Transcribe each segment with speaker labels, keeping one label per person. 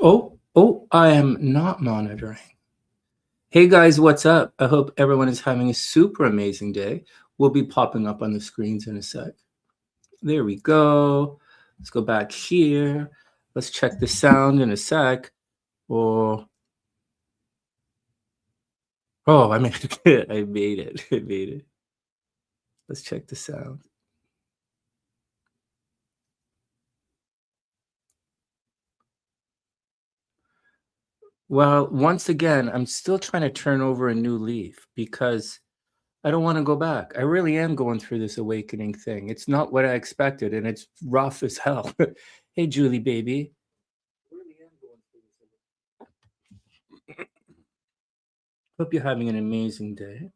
Speaker 1: Oh, I am not monitoring. Hey guys, what's up? I hope everyone is having a super amazing day. We'll be popping up on the screens in a sec. There we go. Let's go back here. Let's check the sound in a sec. Oh, I made it. I made it. I made it. Let's check the sound. Well, once again, I'm still trying to turn over a new leaf because I don't want to go back. I really am going through this awakening thing. It's not what I expected, and it's rough as hell. Hey, Julie, baby. Really am going through this. Hope you're having an amazing day.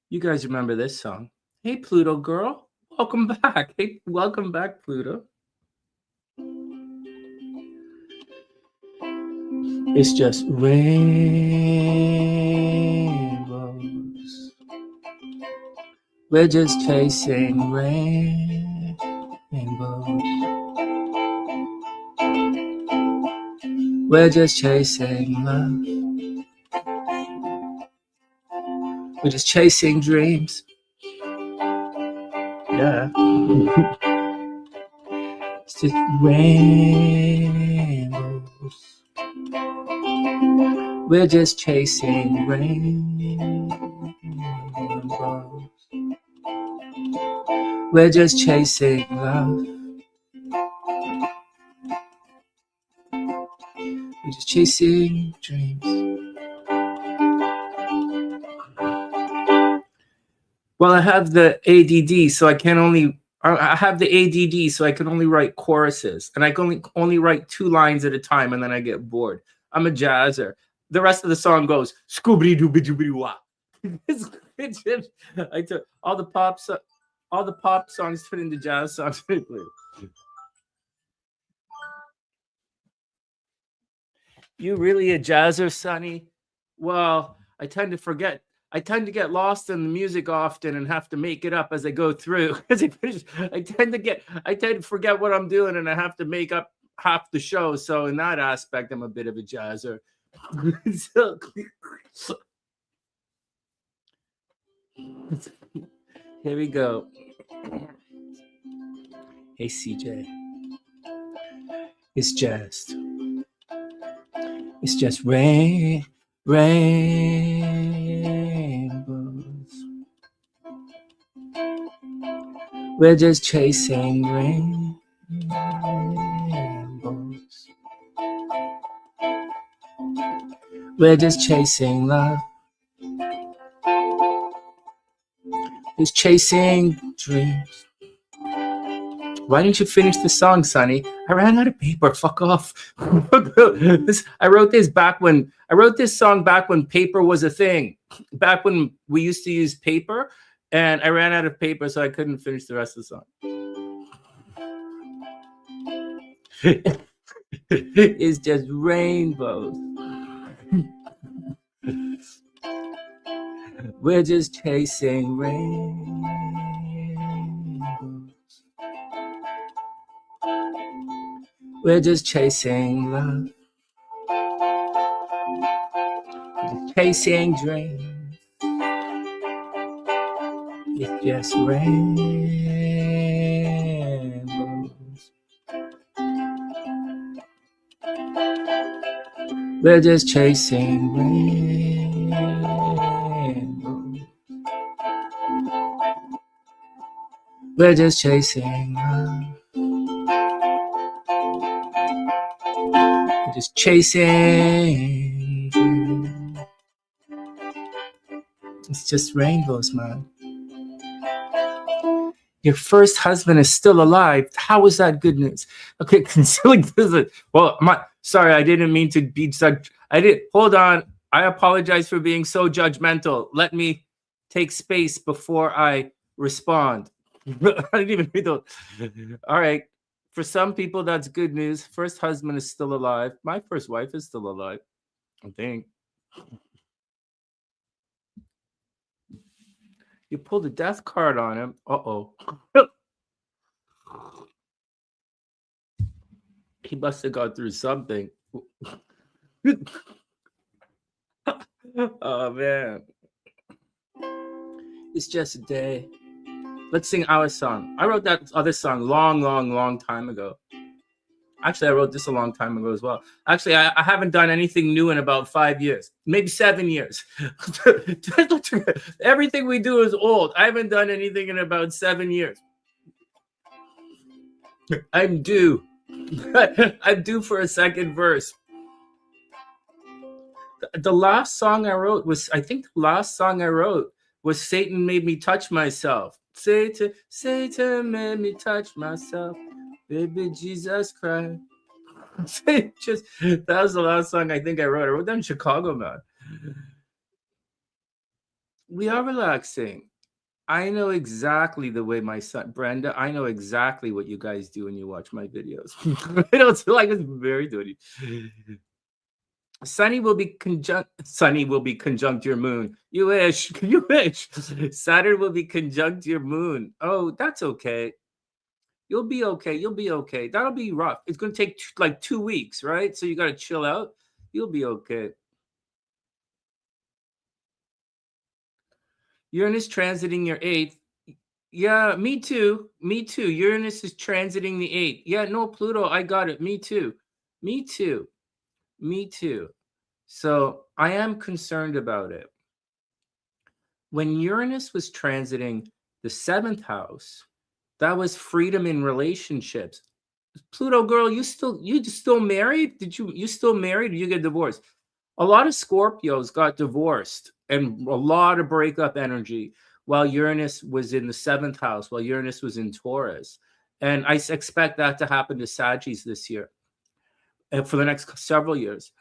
Speaker 1: You guys remember this song? Hey, Pluto girl. Welcome back. Hey, welcome back, Pluto. It's just rainbows. We're just chasing rainbows. We're just chasing love. We're just chasing dreams. Yeah. It's just rainbows. We're just chasing rainbows. We're just chasing love. We're just chasing dreams. Well, I have the ADD, so I can only. I have the ADD, so I can only write choruses, and I can only write 2 lines at a time, and then I get bored. I'm a jazzer. The rest of the song goes scoobity dooby dooby wah. I took all the pop songs turned into jazz songs. You really a jazzer, Sonny? Well, I tend to forget. I tend to get lost in the music often and have to make it up as I go through. I tend to forget what I'm doing and I have to make up half the show. So in that aspect, I'm a bit of a jazzer. So, here we go. Hey CJ, it's just rainbows. We're just chasing rainbows. We're just chasing love. Just chasing dreams. Why didn't you finish the song, Sonny? I ran out of paper. Fuck off. I wrote this song back when paper was a thing. Back when we used to use paper, and I ran out of paper, so I couldn't finish the rest of the song. It's just rainbows. We're just chasing rainbows. We're just chasing love. We're just chasing dreams. It's just rainbows. We're just chasing rainbows. We're just chasing love. We're just chasing dreams. It's just rainbows, man. Your first husband is still alive. How is that good news? Okay, concealing this. Well, sorry, I didn't mean to be such. Hold on. I apologize for being so judgmental. Let me take space before I respond. I didn't even read those. All right. For some people, that's good news. First husband is still alive. My first wife is still alive, I think. You pulled a death card on him. Uh-oh. He must have gone through something. Oh man. It's just a day. Let's sing our song. I wrote that other song long time ago. Actually, I wrote this a long time ago as well. Actually, I haven't done anything new in about 5 years, maybe 7 years. Everything we do is old. I haven't done anything in about 7 years. I'm due. I'm due for a second verse. The last song I wrote was, I think the last song I wrote was Satan Made Me Touch Myself. Satan made me touch myself. Baby Jesus Christ. That was the last song I think I wrote. I wrote that in Chicago, man. We are relaxing. I know exactly the way my son, Brenda, I know exactly what you guys do when you watch my videos. I don't feel like it's very dirty. Sonny will be conjunct your moon. You wish. You wish. Saturn will be conjunct your moon. Oh, that's okay. You'll be okay. You'll be okay. That'll be rough. It's going to take like 2 weeks, right? So you got to chill out. You'll be okay. Uranus transiting your 8th. Yeah, me too. Me too. Uranus is transiting the 8th. Yeah, no, Pluto. I got it. Me too. Me too. Me too. So I am concerned about it. When Uranus was transiting the 7th house, that was freedom in relationships. Pluto girl, you still married? You still married or you get divorced? A lot of Scorpios got divorced and a lot of breakup energy while Uranus was in the 7th house, while Uranus was in Taurus. And I expect that to happen to Saggies this year and for the next several years.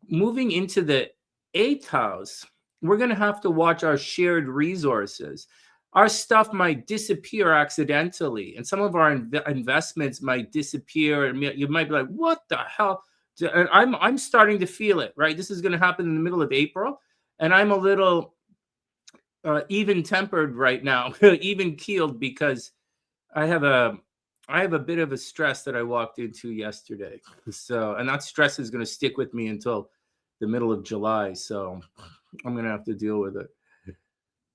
Speaker 1: Moving into the 8th house, we're going to have to watch our shared resources. Our stuff might disappear accidentally, and some of our investments might disappear. And you might be like, "What the hell?" And I'm starting to feel it. Right, this is going to happen in the middle of April, and I'm a little even-tempered right now, even-keeled, because I have a bit of a stress that I walked into yesterday. So, and that stress is going to stick with me until the middle of July. So, I'm going to have to deal with it.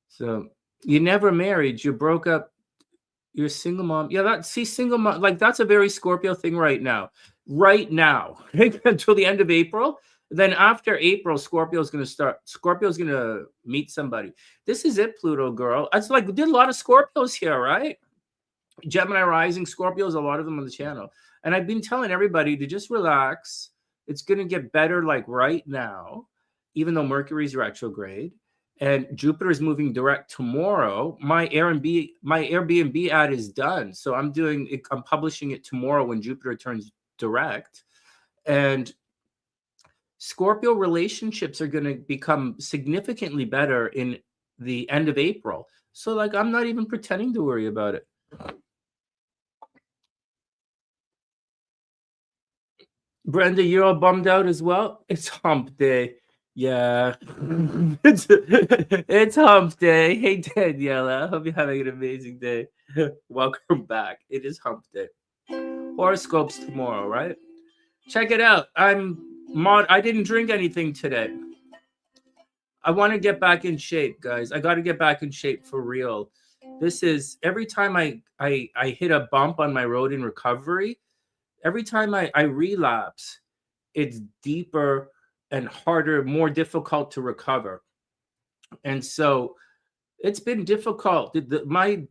Speaker 1: So. You never married, you broke up, you're a single mom. Yeah, single mom, like that's a very Scorpio thing right now. Right now, until the end of April. Then after April, Scorpio's going to meet somebody. This is it, Pluto girl. It's like, we did a lot of Scorpios here, right? Gemini rising Scorpios, a lot of them on the channel. And I've been telling everybody to just relax. It's going to get better like right now, even though Mercury's retrograde. And Jupiter is moving direct tomorrow. My Airbnb ad is done. So I'm publishing it tomorrow when Jupiter turns direct. And Scorpio relationships are going to become significantly better in the end of April. So like, I'm not even pretending to worry about it. Brenda, you're all bummed out as well? It's hump day. Yeah, it's hump day. Hey, Daniela, I hope you're having an amazing day. Welcome back. It is hump day. Horoscopes tomorrow, right? Check it out. I didn't drink anything today. I want to get back in shape, guys. I got to get back in shape for real. This is every time I hit a bump on my road in recovery, every time I relapse, it's deeper and harder, more difficult to recover. And so it's been difficult. My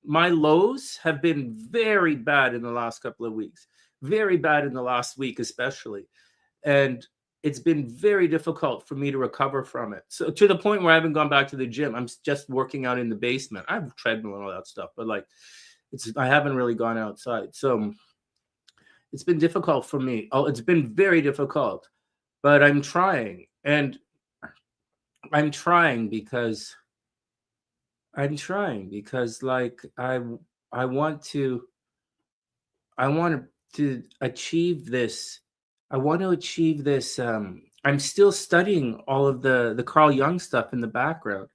Speaker 1: lows have been very bad in the last couple of weeks, very bad in the last week, especially. And it's been very difficult for me to recover from it. So to the point where I haven't gone back to the gym. I'm just working out in the basement. I have a treadmill and all that stuff, but like I haven't really gone outside. So it's been difficult for me. Oh, it's been very difficult. But I'm trying, and I'm trying because like I want to achieve this. I want to achieve this. I'm still studying all of the Carl Jung stuff in the background,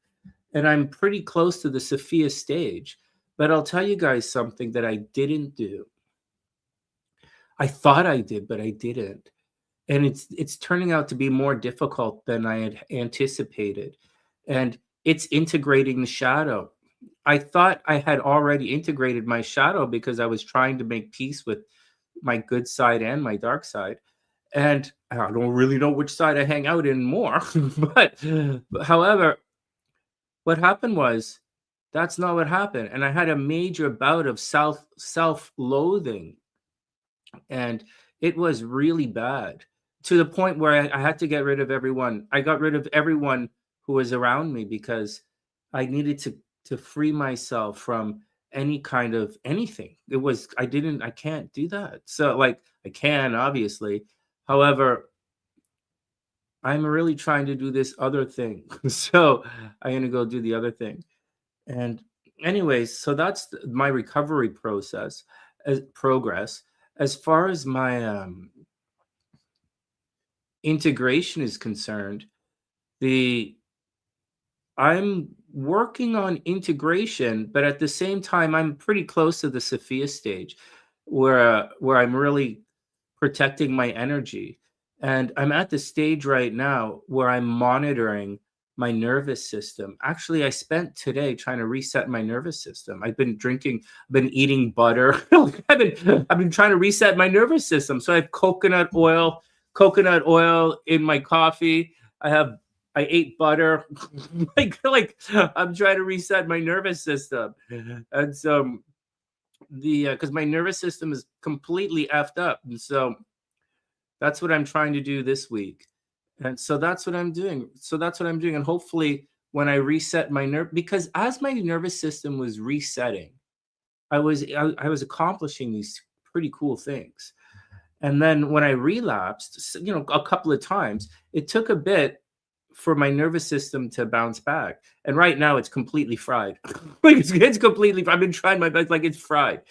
Speaker 1: and I'm pretty close to the Sophia stage. But I'll tell you guys something that I didn't do. I thought I did, but I didn't. And it's turning out to be more difficult than I had anticipated. And it's integrating the shadow. I thought I had already integrated my shadow because I was trying to make peace with my good side and my dark side. And I don't really know which side I hang out in more. but however, what happened was that's not what happened. And I had a major bout of self-loathing, and it was really bad, to the point where I had to get rid of everyone. I got rid of everyone who was around me because I needed to free myself from any kind of anything. It was I can't do that. So like I can obviously. However, I'm really trying to do this other thing. So I'm gonna go do the other thing. And anyways, so that's my recovery process as progress. As far as my integration is concerned, the I'm working on integration, but at the same time, I'm pretty close to the Sophia stage, where I'm really protecting my energy. And I'm at the stage right now where I'm monitoring my nervous system. Actually, I spent today trying to reset my nervous system. I've been eating butter. I've been trying to reset my nervous system. So I have coconut oil in my coffee. I ate butter. like I'm trying to reset my nervous system. And so the because my nervous system is completely effed up. And so that's what I'm trying to do this week. And so that's what I'm doing. And hopefully when I reset my nerve, because as my nervous system was resetting, I was accomplishing these pretty cool things. And then when I relapsed, a couple of times, it took a bit for my nervous system to bounce back. And right now it's completely fried. Like it's completely, I've been trying my best, like it's fried.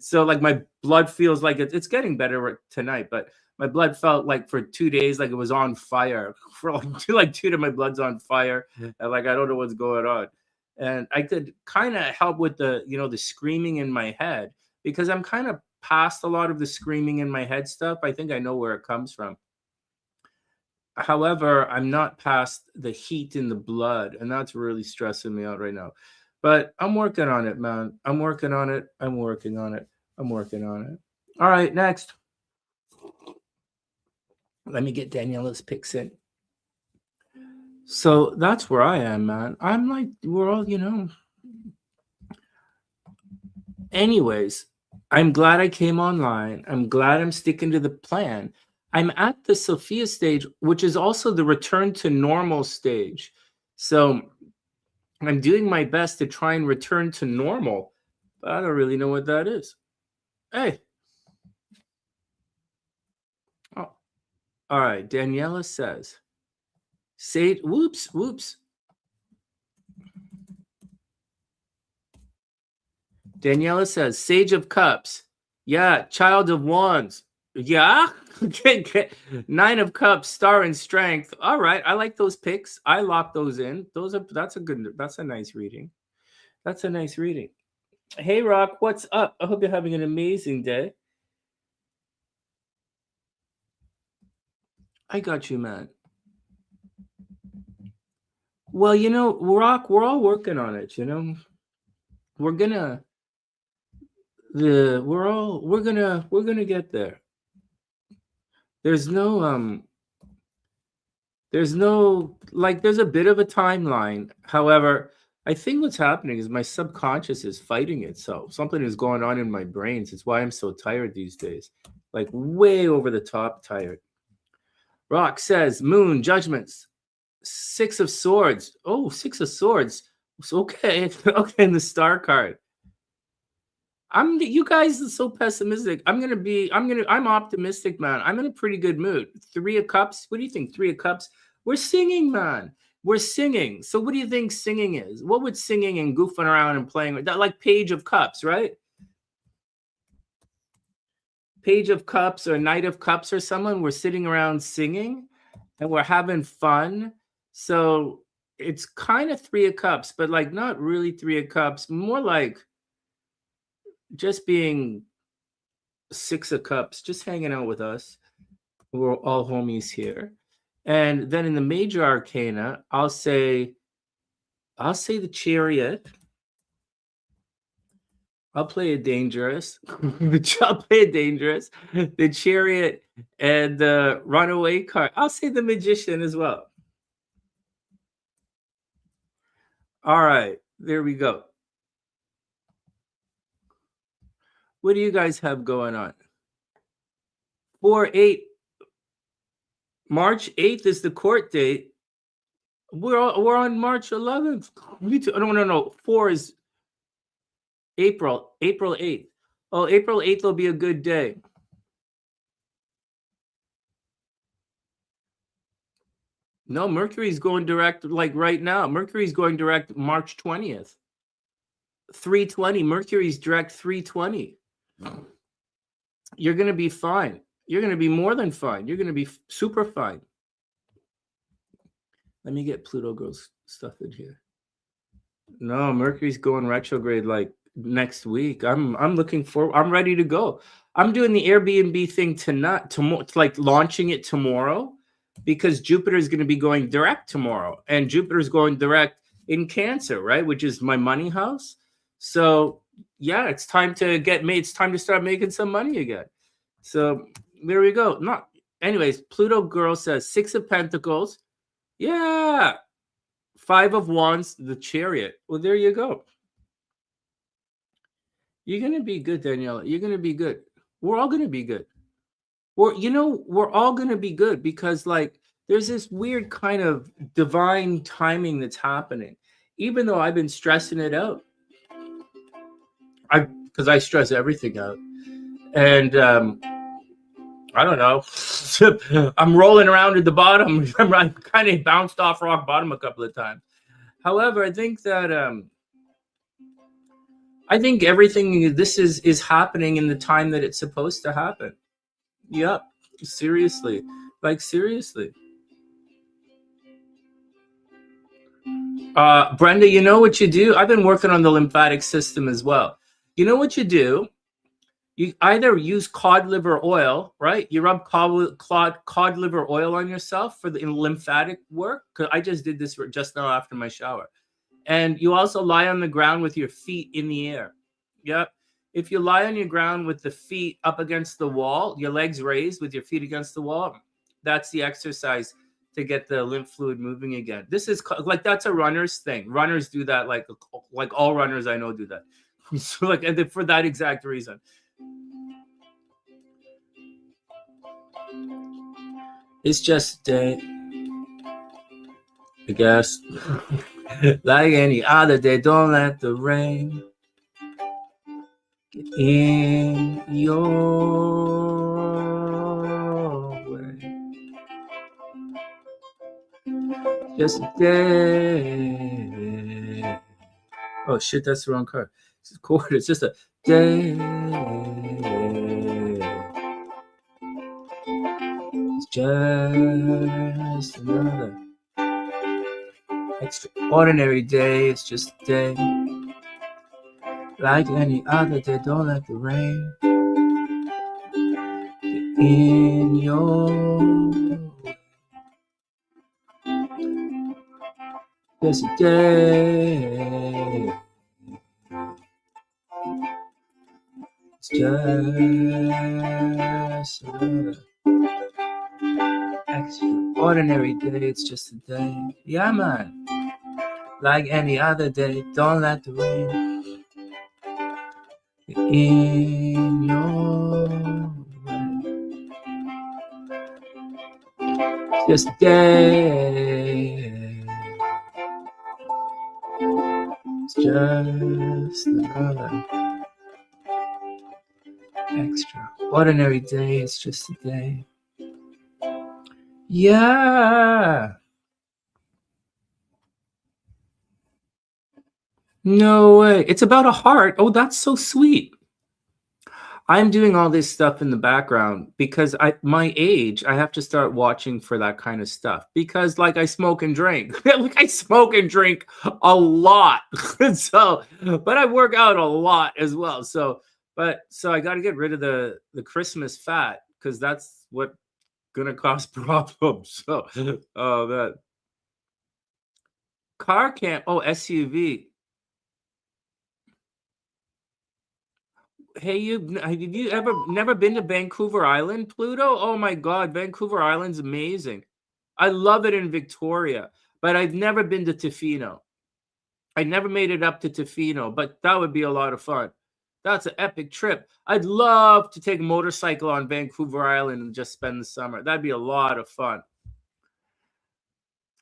Speaker 1: So like my blood feels like it's getting better tonight, but my blood felt like for 2 days, like it was on fire. For like 2 days, my blood's on fire. And like, I don't know what's going on. And I could kind of help with the screaming in my head, because I'm kind of past a lot of the screaming in my head stuff. I think I know where it comes from. However, I'm not past the heat in the blood, and that's really stressing me out right now. But I'm working on it, man. I'm working on it. I'm working on it. I'm working on it. All right, next. Let me get Daniela's picks in. So that's where I am, man. I'm like, we're all, Anyways, I'm glad I came online. I'm glad I'm sticking to the plan. I'm at the Sophia stage, which is also the return to normal stage. So I'm doing my best to try and return to normal, but I don't really know what that is. Hey. Oh. All right. Daniela says, Sage, whoops. Daniela says, Sage of Cups. Yeah. Child of Wands. Yeah. Nine of Cups, Star and Strength. All right. I like those picks. I lock those in. That's a nice reading. That's a nice reading. Hey, Rock, what's up? I hope you're having an amazing day. I got you, man. Well, Rock, we're all working on it, We're gonna we're gonna get there. There's no there's a bit of a timeline. However, I think what's happening is my subconscious is fighting itself. Something is going on in my brains. It's why I'm so tired these days. Like way over the top tired. Rock says, Moon, Judgments, Six of Swords. Oh, Six of Swords. Okay. Okay, and the Star card. You guys are so pessimistic. I'm optimistic, man. I'm in a pretty good mood. Three of Cups. What do you think? Three of Cups. We're singing, man. We're singing. So what do you think singing is? What would singing and goofing around and playing with that, like Page of Cups, right? Page of Cups or Knight of Cups or someone. We're sitting around singing and we're having fun. So it's kind of Three of Cups, but like not really Three of Cups, more like just being Six of Cups, just hanging out with us. We're all homies here. And then in the major arcana, I'll say the Chariot. I'll play it dangerous. I'll play it dangerous. The Chariot and the Runaway card. I'll say the Magician as well. All right, there we go. What do you guys have going on? 4/8. March 8th is the court date. We're on March 11th. No. 4 is April 8th. Oh, April 8th will be a good day. No, Mercury's going direct like right now. Mercury's going direct March 20th. 320. Mercury's direct 320. You're going to be fine. You're going to be more than fine. You're going to be super fine. Let me get Pluto girls stuff in here. No, Mercury's going retrograde like next week. I'm looking forward. I'm ready to go. I'm doing the Airbnb thing tonight, like launching it tomorrow, because Jupiter is going to be going direct tomorrow, and Jupiter's going direct in Cancer, right, which is my money house. So yeah, it's time to get made. It's time to start making some money again. So there we go. Anyways, Pluto girl says 6 of Pentacles. Yeah. 5 of Wands, the Chariot. Well, there you go. You're going to be good, Daniela. You're going to be good. We're all going to be good. We're all going to be good, because like there's this weird kind of divine timing that's happening. Even though I've been stressing it out. Because I stress everything out. And I don't know. I'm rolling around at the bottom. I kind of bounced off rock bottom a couple of times. However, I think that everything this is happening in the time that it's supposed to happen. Yep. Seriously. Like seriously. Brenda, you know what you do? I've been working on the lymphatic system as well. You know what you do? You either use cod liver oil, right? You rub cod liver oil on yourself for the lymphatic work. Because I just did this just now after my shower. And you also lie on the ground with your feet in the air. Yep. If you lie on your ground with the feet up against the wall, your legs raised with your feet against the wall, that's the exercise to get the lymph fluid moving again. This is like, that's a runner's thing. Runners do that. Like all runners I know do that. So like, and for that exact reason. It's just day, I guess. Like any other day, don't let the rain get in your way. Just a day. Oh shit, that's the wrong card. It's a chord. It's just a day. It's just another extraordinary day. It's just a day. Like any other day, don't let the rain get in your way. Just a day. It's just another extraordinary day. It's just a day. Yeah, man. Like any other day, don't let the rain get in your way. It's just a day. It's just another extraordinary day. It's just a day. Yeah. No way. It's about a heart. Oh, that's so sweet. I'm doing all this stuff in the background because my age, I have to start watching for that kind of stuff, because like I smoke and drink. Like I smoke and drink a lot. So, but I work out a lot as well. So But so I got to get rid of the Christmas fat because that's what gonna cause problems. So, oh man, car camp. Oh, SUV. Hey, have you ever never been to Vancouver Island, Pluto? Oh my God, Vancouver Island's amazing. I love it in Victoria, but I've never been to Tofino. I never made it up to Tofino, but that would be a lot of fun. That's an epic trip. I'd love to take a motorcycle on Vancouver Island and just spend the summer. That'd be a lot of fun.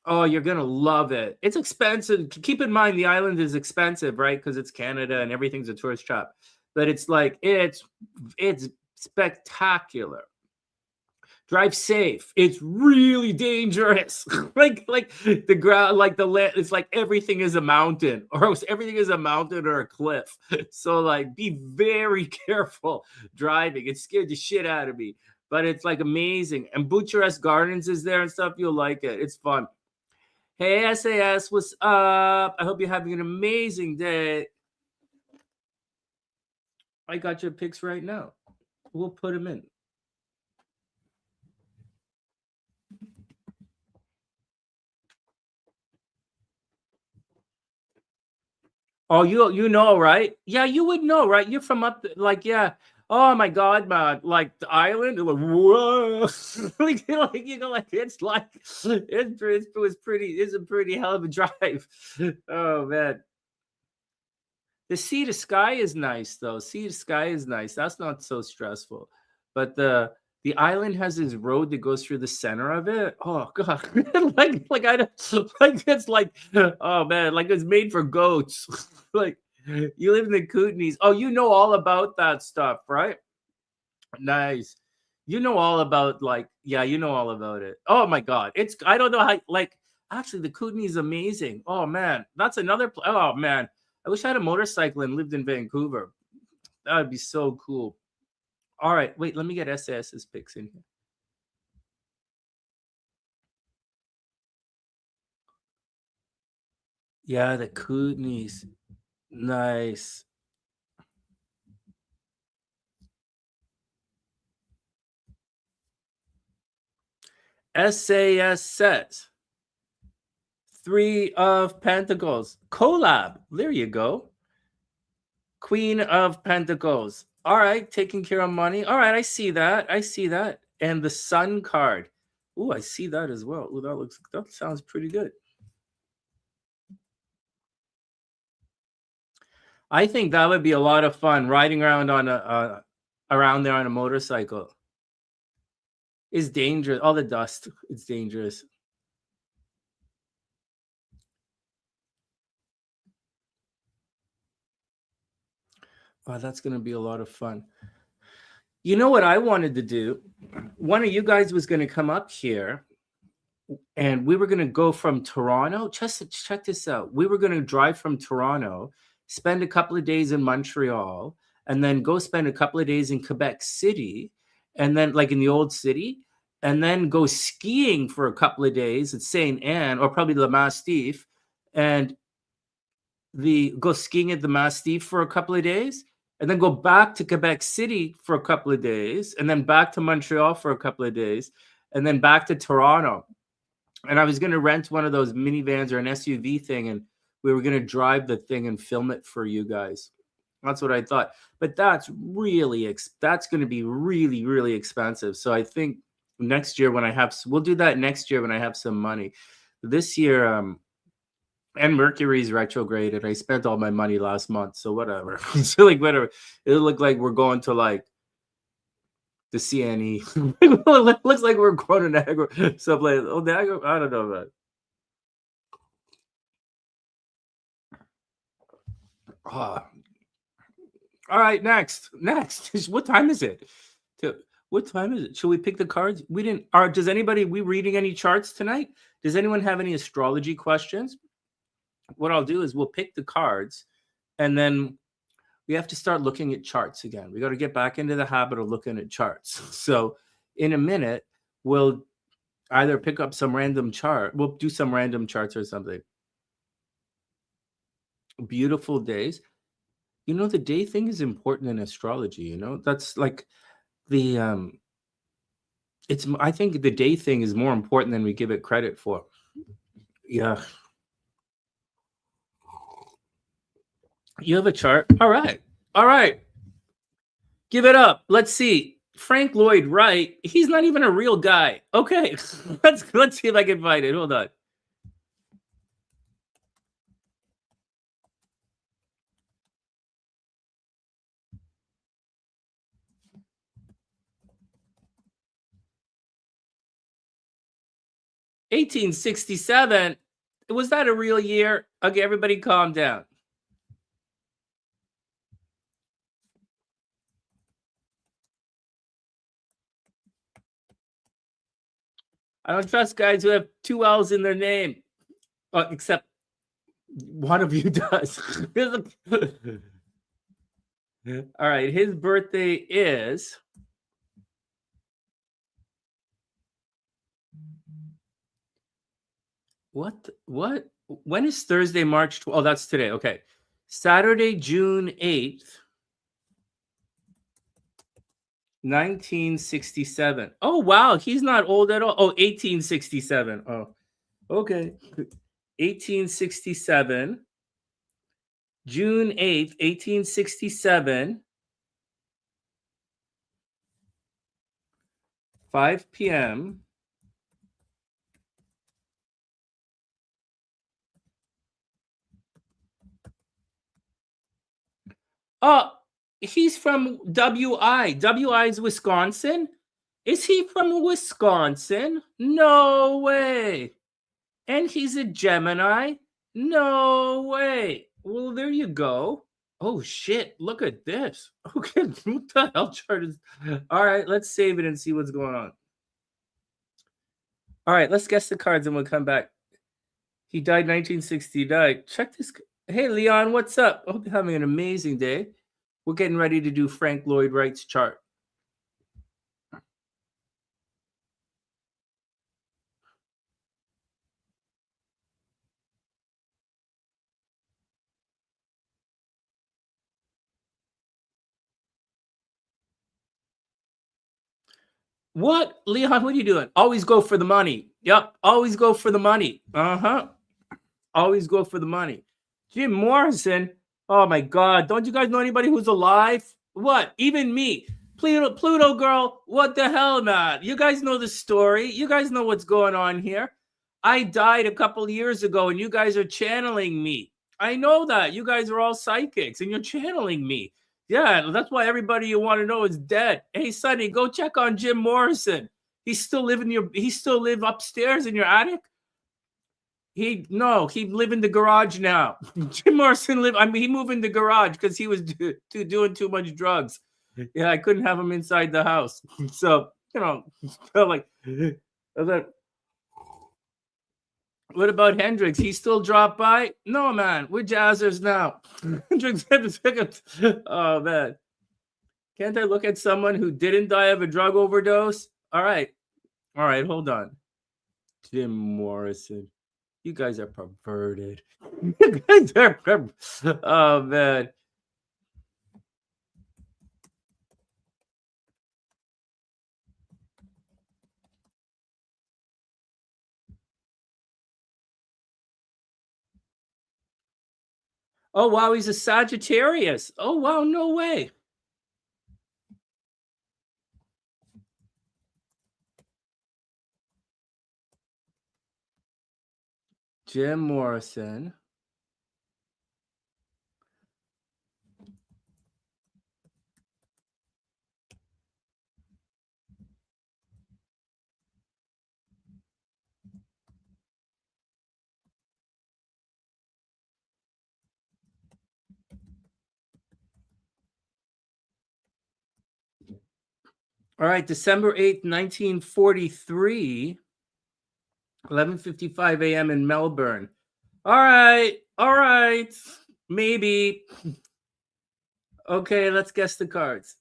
Speaker 1: Oh, you're gonna love it. It's expensive. Keep in mind the island is expensive, right? Because it's Canada and everything's a tourist trap. But it's like it's spectacular. Drive safe. It's really dangerous. like the ground, like the land. It's like everything is a mountain, or everything is a mountain or a cliff. So like, be very careful driving. It scared the shit out of me, but it's like amazing. And Bucharest Gardens is there and stuff. You'll like it. It's fun. Hey SAS, what's up? I hope you're having an amazing day. I got your pics right now. We'll put them in. Oh, you know, right? Yeah, you would know, right? You're from up like, yeah. Oh my God, man! Like the island, like whoa, like you know, like it's a pretty hell of a drive. Oh man, the sea to sky is nice though. Sea to sky is nice. That's not so stressful. But the island has this road that goes through the center of it. Oh God, like I don't like it's like oh man, like it's made for goats. Like you live in the Kootenays. Oh, you know all about that stuff, right? Nice. You know all about like yeah, you know all about it. Oh my God, it's I don't know how like actually the Kootenays is amazing. Oh man, that's another. Oh man, I wish I had a motorcycle and lived in Vancouver. That would be so cool. All right, wait, let me get SAS's pics in here. Yeah, the Kootenays. Nice. SAS says 3 of Pentacles. Collab. There you go. Queen of Pentacles. All right, taking care of money. All right, I see that. I see that. And the Sun card. Oh, I see that as well. Oh, that sounds pretty good. I think that would be a lot of fun riding around on around there on a motorcycle. It's dangerous. All the dust. It's dangerous. Oh, that's going to be a lot of fun. You know what I wanted to do? One of you guys was going to come up here and we were going to go from Toronto. Just check this out. We were going to drive from Toronto, spend a couple of days in Montreal, and then go spend a couple of days in Quebec City, and then like in the old city, and then go skiing for a couple of days at St. Anne or probably the Mastiff, and go skiing at the Mastiff for a couple of days, and then go back to Quebec City for a couple of days, and then back to Montreal for a couple of days, and then back to Toronto. And I was going to rent one of those minivans or an SUV thing, and we were going to drive the thing and film it for you guys. That's what I thought. But that's that's going to be really, really expensive. So I think next year we'll do that next year when I have some money. This year, and Mercury's retrograde, and I spent all my money last month. So whatever. So like whatever. It'll look like we're going to like the CNE. It looks like we're going to Niagara. Stuff like oh Niagara. I don't know, man. Oh. All right, next. What time is it? What time is it? Should we pick the cards? We didn't. Does anybody? We reading any charts tonight? Does anyone have any astrology questions? What I'll do is we'll pick the cards, and then we have to start looking at charts again. We got to get back into the habit of looking at charts. So in a minute, we'll either pick up some random chart. We'll do some random charts or something. Beautiful days. You know, the day thing is important in astrology, you know? That's like the I think the day thing is more important than we give it credit for. Yeah. You have a chart? All right. All right. Give it up. Let's see. Frank Lloyd Wright. He's not even a real guy. Okay. Let's see if I can find it. Hold on. $1867. Was that a real year? Okay, everybody calm down. I don't trust guys who have two L's in their name. Except one of you does. All right, his birthday is what? When is Thursday, March 12th? Oh, that's today. Okay. Saturday, June 8th, 1967. Oh, wow. He's not old at all. Oh, 1867. Oh, okay. 1867, June 8th, 1867, 5 p.m. Oh, he's from WI. WI is Wisconsin. Is he from Wisconsin? No way. And he's a Gemini? No way. Well, there you go. Oh shit, look at this. Okay, what the hell chart is. All right, let's save it and see what's going on. All right, let's guess the cards and we'll come back. He died 1960. Died. Check this. Hey, Leon, what's up? I hope you're having an amazing day. We're getting ready to do Frank Lloyd Wright's chart. What? Leon, what are you doing? Always go for the money. Yep, always go for the money. Uh-huh. Always go for the money. Jim Morrison. Oh my God. Don't you guys know anybody who's alive? What? Even me. Pluto girl. What the hell, man? You guys know the story. You guys know what's going on here. I died a couple years ago and you guys are channeling me. I know that. You guys are all psychics and you're channeling me. Yeah, that's why everybody you want to know is dead. Hey, Sonny, go check on Jim Morrison. He still live upstairs in your attic? He live in the garage now. Jim Morrison he moved in the garage because he was doing too much drugs. Yeah, I couldn't have him inside the house. So, like, what about Hendrix? He still dropped by? No, man. We're jazzers now. Hendrix had to take it. Oh, man. Can't I look at someone who didn't die of a drug overdose? All right. Hold on. Jim Morrison. You guys are perverted. You guys are oh, man. Oh, wow. He's a Sagittarius. Oh, wow. No way. Jim Morrison. All right, December 8th, 1943, 11:55 a.m. in Melbourne. All right. Maybe. Okay, let's guess the cards.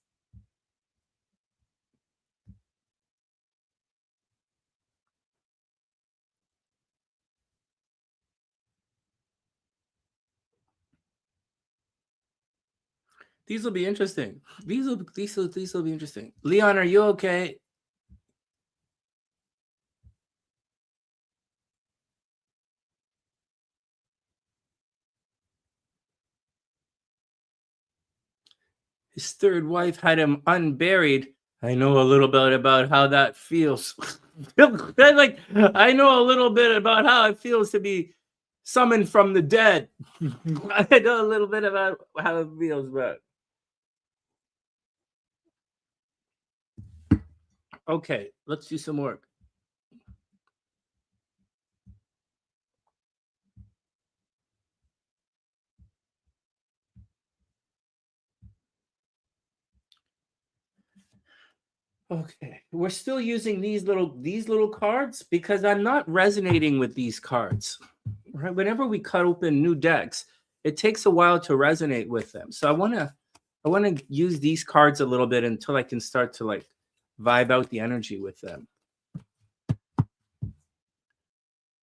Speaker 1: These will be interesting. These will be interesting. Leon, are you okay? His third wife had him unburied. I know a little bit about how that feels. Like, I know a little bit about how it feels to be summoned from the dead. I know a little bit about how it feels, but okay, let's do some work. Okay, we're still using these little cards because I'm not resonating with these cards. Right? Whenever we cut open new decks, it takes a while to resonate with them. So I want to use these cards a little bit until I can start to like vibe out the energy with them.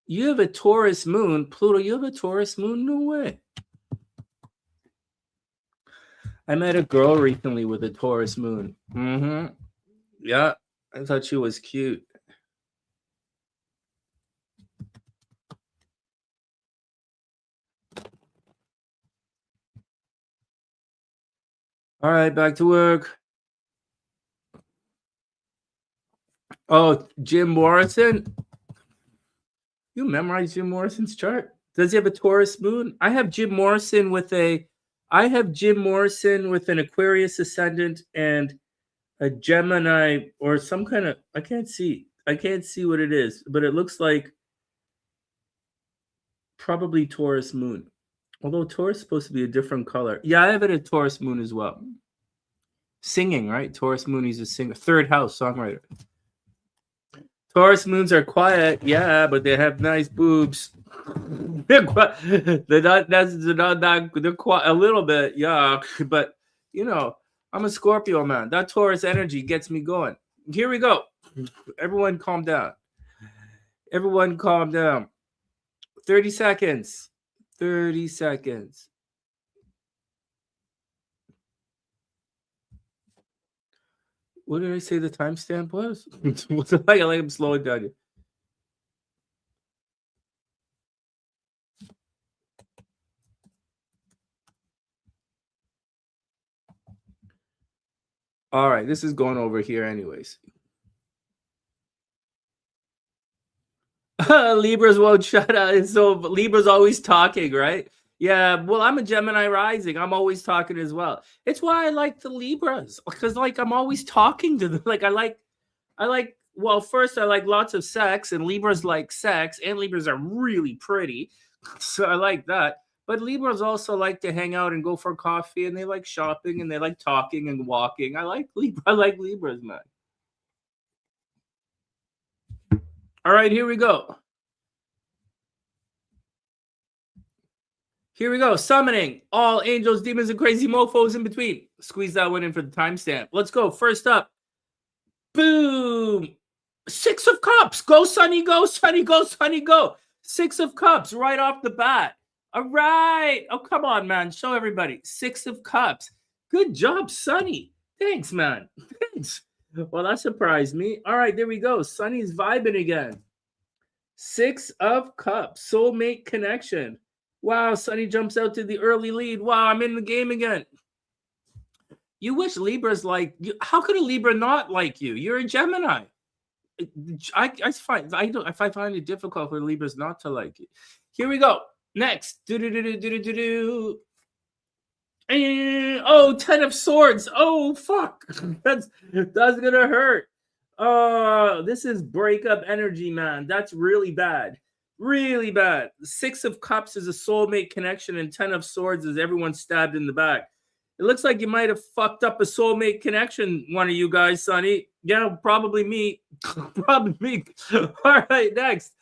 Speaker 1: You have a Taurus moon, Pluto. You have a Taurus moon? No way. I met a girl recently with a Taurus moon. Mm-hmm. Yeah, I thought she was cute. All right, back to work. Oh, Jim Morrison. You memorize Jim Morrison's chart? Does he have a Taurus moon? I have Jim Morrison with an Aquarius ascendant and a Gemini or some kind of, I can't see what it is, but it looks like probably Taurus moon. Although Taurus is supposed to be a different color. Yeah, I have it a Taurus moon as well. Singing, right? Taurus moon, he's a singer. Third house songwriter. Taurus moons are quiet, yeah, but they have nice boobs. They're not that, they're quiet a little bit, yeah, but you know, I'm a Scorpio, man. That Taurus energy gets me going. Here we go. Everyone calm down. Everyone calm down. 30 seconds. 30 seconds. What did I say the timestamp was? I like I'm slowing down here. All right, this is going over here anyways. Libras won't shut up. So Libra's always talking, right? Yeah, well, I'm a Gemini rising. I'm always talking as well. It's why I like the Libras because, like, I'm always talking to them. Like, I like. Well, first, I like lots of sex, and Libras like sex, and Libras are really pretty, so I like that. But Libras also like to hang out and go for coffee, and they like shopping, and they like talking and walking. I like Libra. I like Libras, man. All right, here we go. Here we go. Summoning all angels, demons, and crazy mofos in between. Squeeze that one in for the timestamp. Let's go. First up. Boom. Six of Cups. Go, Sonny. Go, Sonny. Go, Sonny. Go. Six of Cups right off the bat. All right. Oh, come on, man. Show everybody. Six of Cups. Good job, Sonny. Thanks, man. Thanks. Well, that surprised me. All right, there we go. Sonny's vibing again. Six of Cups. Soulmate connection. Wow, Sonny jumps out to the early lead. Wow, I'm in the game again. You wish Libra's like you. How could a Libra not like you? You're a Gemini. I find it difficult for Libras not to like you. Here we go. Next. Oh, 10 of Swords. Oh, fuck. That's gonna hurt. Oh, this is breakup energy, man. That's really bad. Really bad. 6 of Cups is a soulmate connection, and 10 of Swords is everyone stabbed in the back. It looks like you might have fucked up a soulmate connection, one of you guys, Sonny. Yeah, probably me. Probably me. All right, next.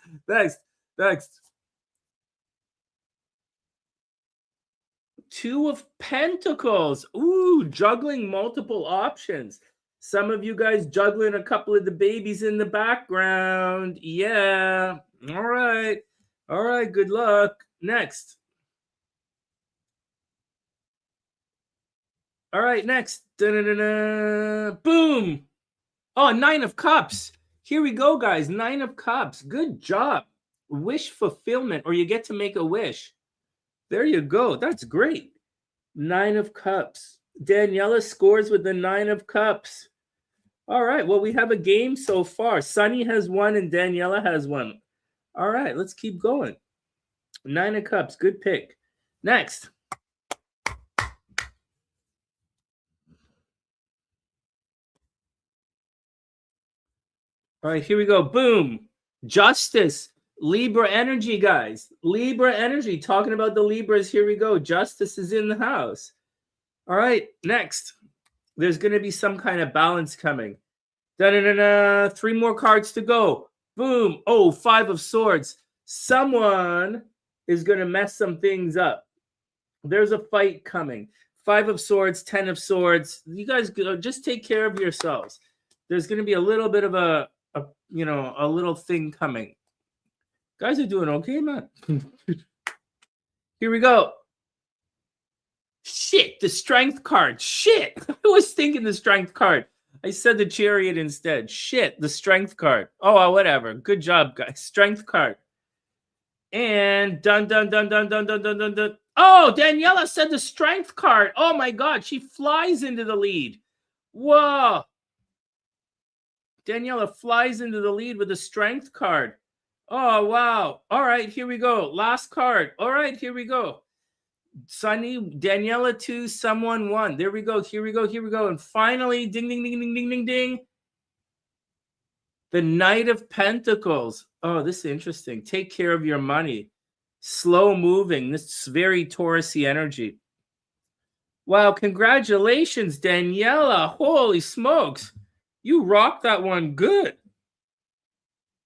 Speaker 1: Two of Pentacles. Ooh, juggling multiple options. Some of you guys juggling a couple of the babies in the background. Yeah. All right. Good luck. Next. All right, next. Da-da-da-da. Boom. Oh, 9 of Cups. Here we go, guys. 9 of Cups. Good job. Wish fulfillment, or you get to make a wish. There you go. That's great. 9 of Cups. Daniela scores with the 9 of Cups. All right. Well, we have a game so far. Sonny has one and Daniela has one. All right. Let's keep going. 9 of Cups. Good pick. Next. All right. Here we go. Boom. Justice. Libra energy, guys. Libra energy. Talking about the Libras. Here we go. Justice is in the house. All right. Next. There's going to be some kind of balance coming. Da-da-da-da. 3 more cards to go. Boom. Oh, 5 of Swords. Someone is going to mess some things up. There's a fight coming. 5 of Swords, 10 of Swords. You guys just take care of yourselves. There's going to be a little bit of a little thing coming. Guys are doing okay, man. Here we go. Shit, the Strength card. Shit. I was thinking the Strength card. I said the Chariot instead. Shit, the Strength card. Oh, well, whatever. Good job, guys. Strength card. And dun dun dun dun dun dun dun dun dun. Oh, Daniela said the Strength card. Oh my God, she flies into the lead. Whoa. Daniela flies into the lead with the Strength card. Oh, wow. All right, here we go. Last card. All right, here we go. Sonny, Daniela 2, someone 1. There we go. Here we go. Here we go. And finally, ding, ding, ding, ding, ding, ding, ding. The Knight of Pentacles. Oh, this is interesting. Take care of your money. Slow moving. This is very Taurus-y energy. Wow, congratulations, Daniela. Holy smokes. You rocked that one good.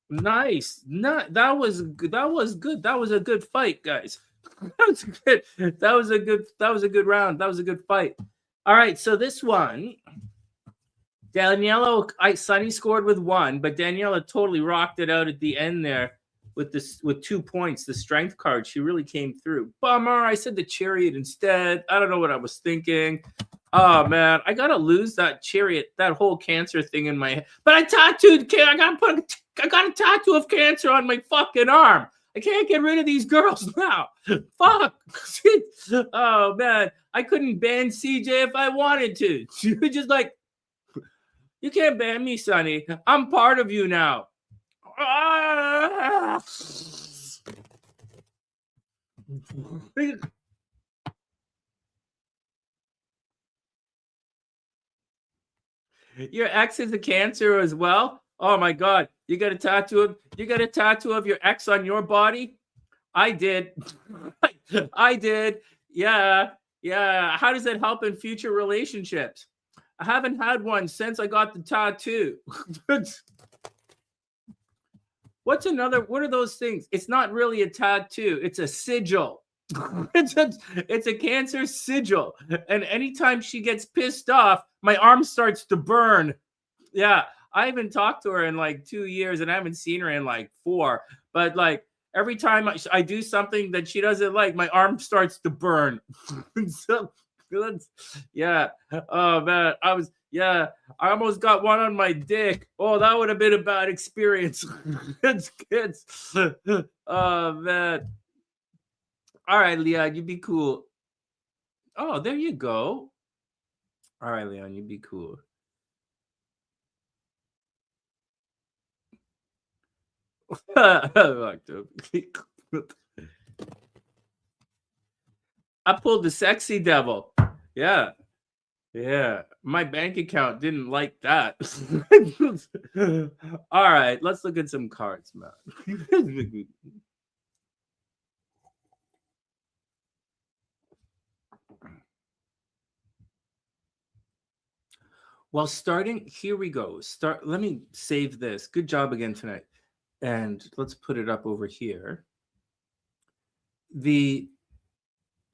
Speaker 1: Nice. That was good. That was a good fight, guys. That was good. That was a good round. That was a good fight. All right, so this one, Daniela, Sonny scored with 1, but Daniela totally rocked it out at the end there with 2 points. The Strength card, she really came through. Bummer. I said the Chariot instead. I don't know what I was thinking. Oh man, I gotta lose that Chariot, that whole Cancer thing in my head. But I tattooed. I got a tattoo of Cancer on my fucking arm. I can't get rid of these girls now. Fuck. Oh man, I couldn't ban CJ if I wanted to. She was just like, you can't ban me, Sonny. I'm part of you now. Your ex is a Cancer as well? Oh my God. You got a tattoo of your ex on your body? I did. I did. Yeah. Yeah. How does that help in future relationships? I haven't had one since I got the tattoo. What are those things? It's not really a tattoo. It's a sigil. It's a Cancer sigil. And anytime she gets pissed off, my arm starts to burn. Yeah. I haven't talked to her in like 2 years and I haven't seen her in like 4. But like every time I do something that she doesn't like, my arm starts to burn. So, yeah. Oh man, I almost got one on my dick. Oh, that would have been a bad experience. It's oh man. All right, Leon, you be cool. Oh, there you go. All right, Leon, you be cool. I pulled the sexy devil. Yeah. Yeah. My bank account didn't like that. All right. Let's look at some cards, man. Well, here we go. Let me save this. Good job again tonight. And let's put it up over here. The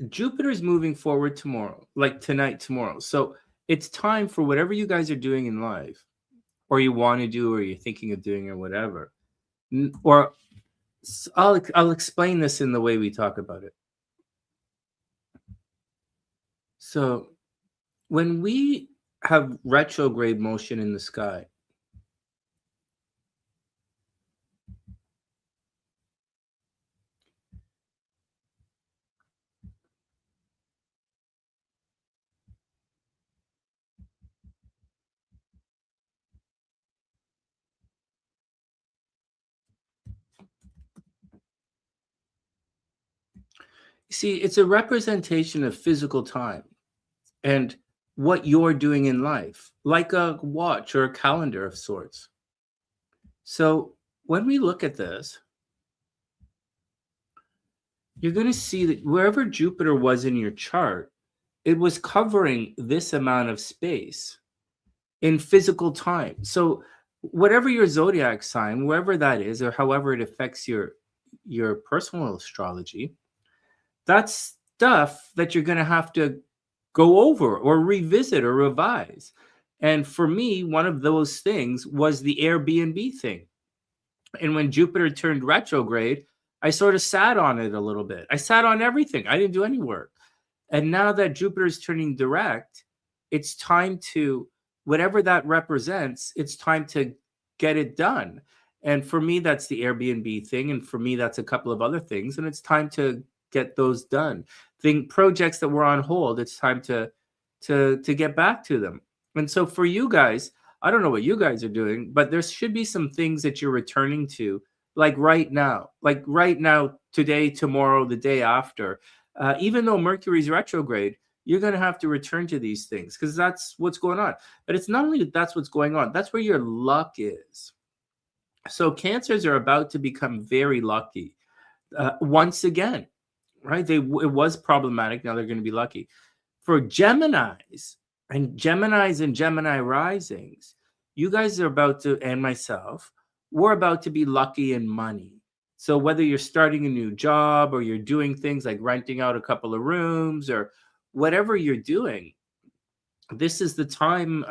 Speaker 1: Jupiter's moving forward tomorrow, like tomorrow. So it's time for whatever you guys are doing in life, or you want to do, or you're thinking of doing, or whatever. Or I'll explain this in the way we talk about it. So when we have retrograde motion in the sky, see, it's a representation of physical time and what you're doing in life, like a watch or a calendar of sorts. So when we look at this, you're going to see that wherever Jupiter was in your chart, it was covering this amount of space in physical time. So whatever your zodiac sign, wherever that is, or however it affects your personal astrology, that's stuff that you're going to have to go over or revisit or revise. And for me, one of those things was the Airbnb thing. And when Jupiter turned retrograde, I sort of sat on it a little bit. I sat on everything. I didn't do any work. And now that Jupiter's turning direct, it's time to, whatever that represents, it's time to get it done. And for me, that's the Airbnb thing. And for me, that's a couple of other things. And it's time to get those done. Projects that were on hold, it's time to get back to them. And so for you guys, I don't know what you guys are doing, but there should be some things that you're returning to, like right now, today, tomorrow, the day after. Even though Mercury's retrograde, you're going to have to return to these things because that's what's going on. But it's not only that that's what's going on, that's where your luck is. So Cancers are about to become very lucky once again, right? It was problematic. Now they're going to be lucky. For Geminis and Gemini risings, you guys are about to, and myself, we're about to be lucky in money. So whether you're starting a new job or you're doing things like renting out a couple of rooms or whatever you're doing, this is the time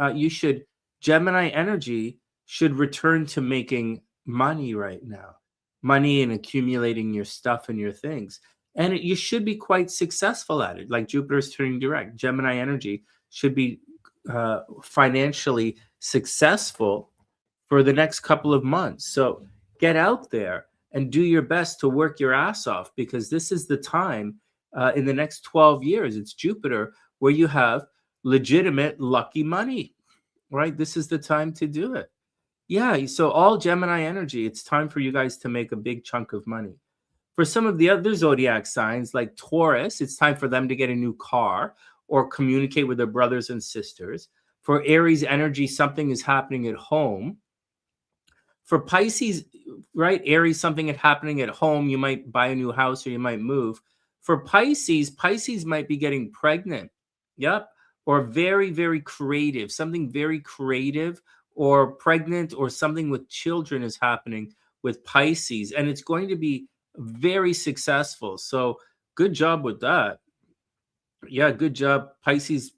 Speaker 1: Gemini energy should return to making money right now. Money and accumulating your stuff and your things. And you should be quite successful at it. Like Jupiter's turning direct. Gemini energy should be financially successful for the next couple of months. So get out there and do your best to work your ass off, because this is the time in the next 12 years, it's Jupiter, where you have legitimate lucky money, right? This is the time to do it. Yeah, so all Gemini energy, it's time for you guys to make a big chunk of money. For some of the other zodiac signs, like Taurus, it's time for them to get a new car or communicate with their brothers and sisters. For Aries energy, something is happening at home. For Pisces, right, Aries, something is happening at home. You might buy a new house or you might move. For Pisces might be getting pregnant. Yep. Or very, very creative, something very creative or pregnant or something with children is happening with Pisces. And it's going to be very successful. So good job with that. Yeah, good job. Pisces,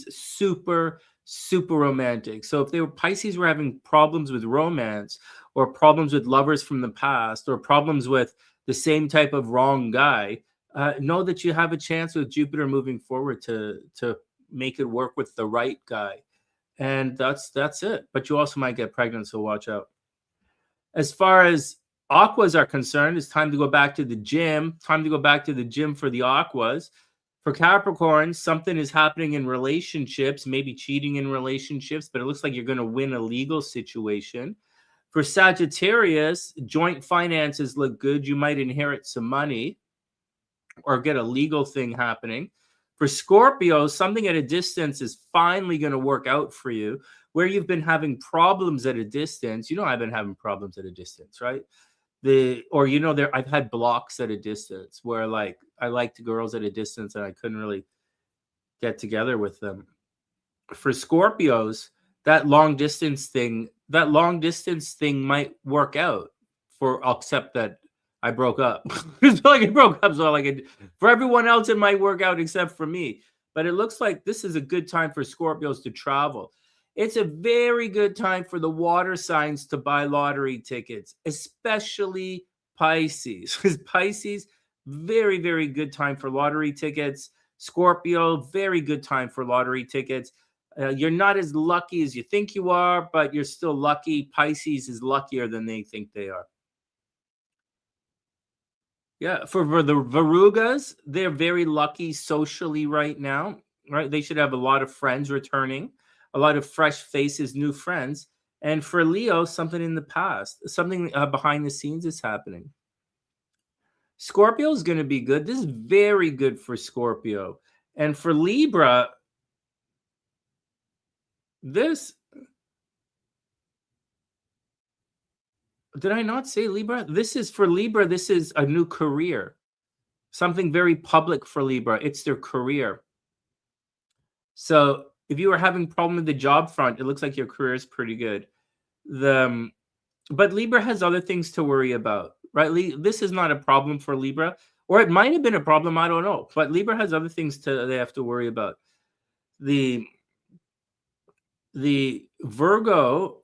Speaker 1: super, super romantic. So if Pisces were having problems with romance or problems with lovers from the past or problems with the same type of wrong guy, know that you have a chance with Jupiter moving forward to make it work with the right guy. And that's it. But you also might get pregnant, so watch out. As far as Aquas are concerned, it's time to go back to the gym. Time to go back to the gym for the Aquas. For Capricorn, something is happening in relationships, maybe cheating in relationships, but it looks like you're going to win a legal situation. For Sagittarius, joint finances look good. You might inherit some money or get a legal thing happening. For Scorpio, something at a distance is finally going to work out for you. Where you've been having problems at a distance, I've been having problems at a distance, right? I've had blocks at a distance where like I liked girls at a distance and I couldn't really get together with them. For Scorpios, that long distance thing might work out except that I broke up. It's like it broke up, so for everyone else it might work out except for me. But it looks like this is a good time for Scorpios to travel. It's a very good time for the water signs to buy lottery tickets, especially Pisces. Because Pisces, very, very good time for lottery tickets. Scorpio, very good time for lottery tickets. You're not as lucky as you think you are, but you're still lucky. Pisces is luckier than they think they are. Yeah, for the Verugas, they're very lucky socially right now, right? They should have a lot of friends returning, a lot of fresh faces, new friends. And for Leo, something in the past, something behind the scenes is happening. Scorpio is going to be good. This is very good for Scorpio. And for Libra, this, did I not say Libra? This is for Libra. This is a new career, something very public for Libra. It's their career. So if you are having problem with the job front, it looks like your career is pretty good. But Libra has other things to worry about, right? This is not a problem for Libra, or it might have been a problem. I don't know. But Libra has other things they have to worry about. The Virgo,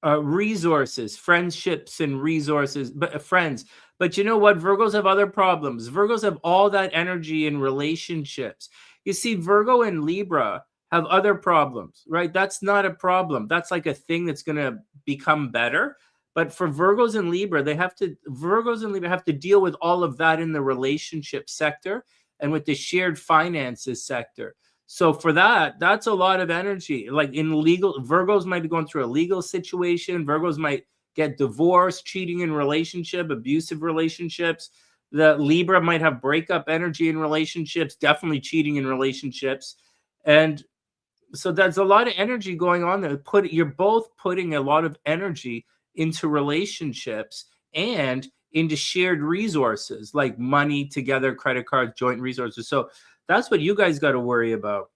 Speaker 1: resources, friendships and resources, but friends. But you know what? Virgos have other problems. Virgos have all that energy in relationships. You see, Virgo and Libra have other problems, right? That's not a problem. That's like a thing that's going to become better. But for Virgos and Libra, Virgos and Libra have to deal with all of that in the relationship sector and with the shared finances sector. So for that's a lot of energy. Like in legal, Virgos might be going through a legal situation. Virgos might get divorced, cheating in relationship, abusive relationships. The Libra might have breakup energy in relationships, definitely cheating in relationships. And so there's a lot of energy going on there. You're both putting a lot of energy into relationships and into shared resources like money together, credit cards, joint resources. So that's what you guys got to worry about.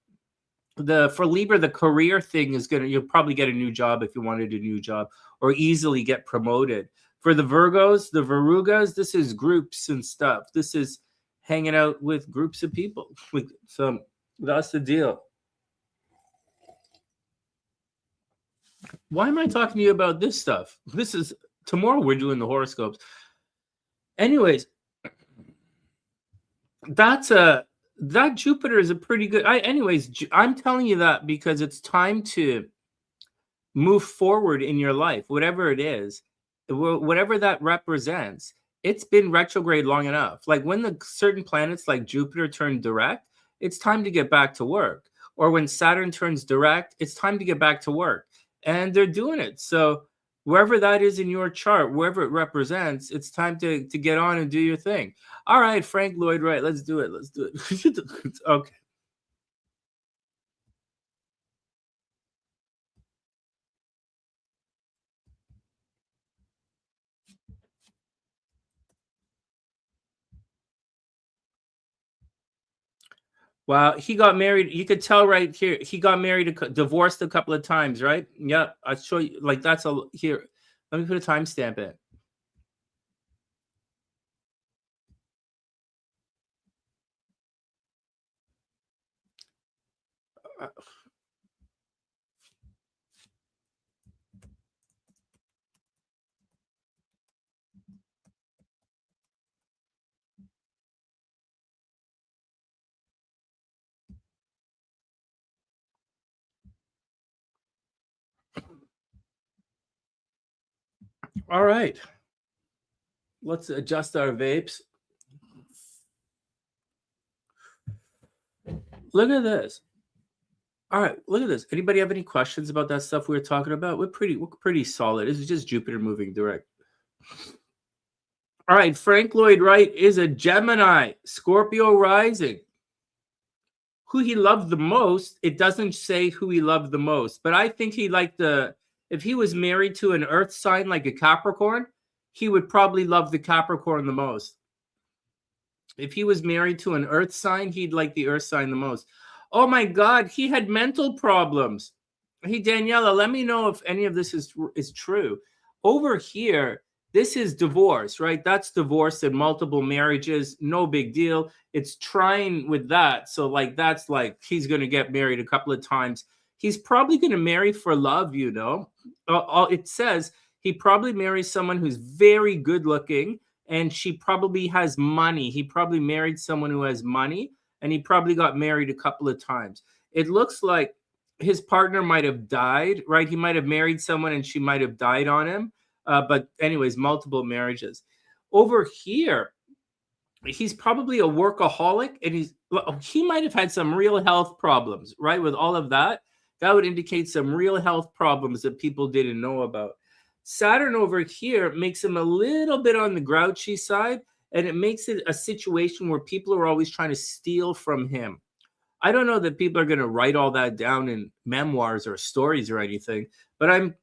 Speaker 1: For Libra, the career thing is you'll probably get a new job if you wanted a new job, or easily get promoted. For the Virgos, the Verugas, this is groups and stuff. This is hanging out with groups of people. So that's the deal. Why am I talking to you about this stuff? Tomorrow we're doing the horoscopes. Anyways, that Jupiter is a pretty good. I'm telling you that because it's time to move forward in your life, whatever it is, whatever that represents. It's been retrograde long enough. Like when the certain planets like Jupiter turn direct, it's time to get back to work. Or when Saturn turns direct, it's time to get back to work. And they're doing it. So wherever that is in your chart, wherever it represents, it's time to get on and do your thing. All right, Frank Lloyd Wright, let's do it. Let's do it. Okay. Wow, he got married. You could tell right here. He got married, divorced a couple of times, right? Yep. I'll show you. Like that's here. Let me put a timestamp in. All right. Let's adjust our vapes. Look at this. All right, look at this. Anybody have any questions about that stuff we were talking about? We're pretty solid. This is just Jupiter moving direct. All right, Frank Lloyd Wright is a Gemini, Scorpio rising. Who he loved the most, it doesn't say who he loved the most, but I think he liked if he was married to an earth sign like a Capricorn, he would probably love the Capricorn the most. If he was married to an earth sign, he'd like the earth sign the most. Oh my God, he had mental problems. Hey, Daniela, let me know if any of this is true. Over here, this is divorce, right? That's divorce and multiple marriages. No big deal. It's trying with that. So like, that's like, he's going to get married a couple of times. He's probably going to marry for love, It says he probably marries someone who's very good looking and she probably has money. He probably married someone who has money, and he probably got married a couple of times. It looks like his partner might have died, right? He might have married someone and she might have died on him. But anyways, multiple marriages. Over here, he's probably a workaholic, and he might have had some real health problems, right? With all of that, that would indicate some real health problems that people didn't know about. Saturn over here makes him a little bit on the grouchy side, and it makes it a situation where people are always trying to steal from him. I don't know that people are going to write all that down in memoirs or stories or anything, but when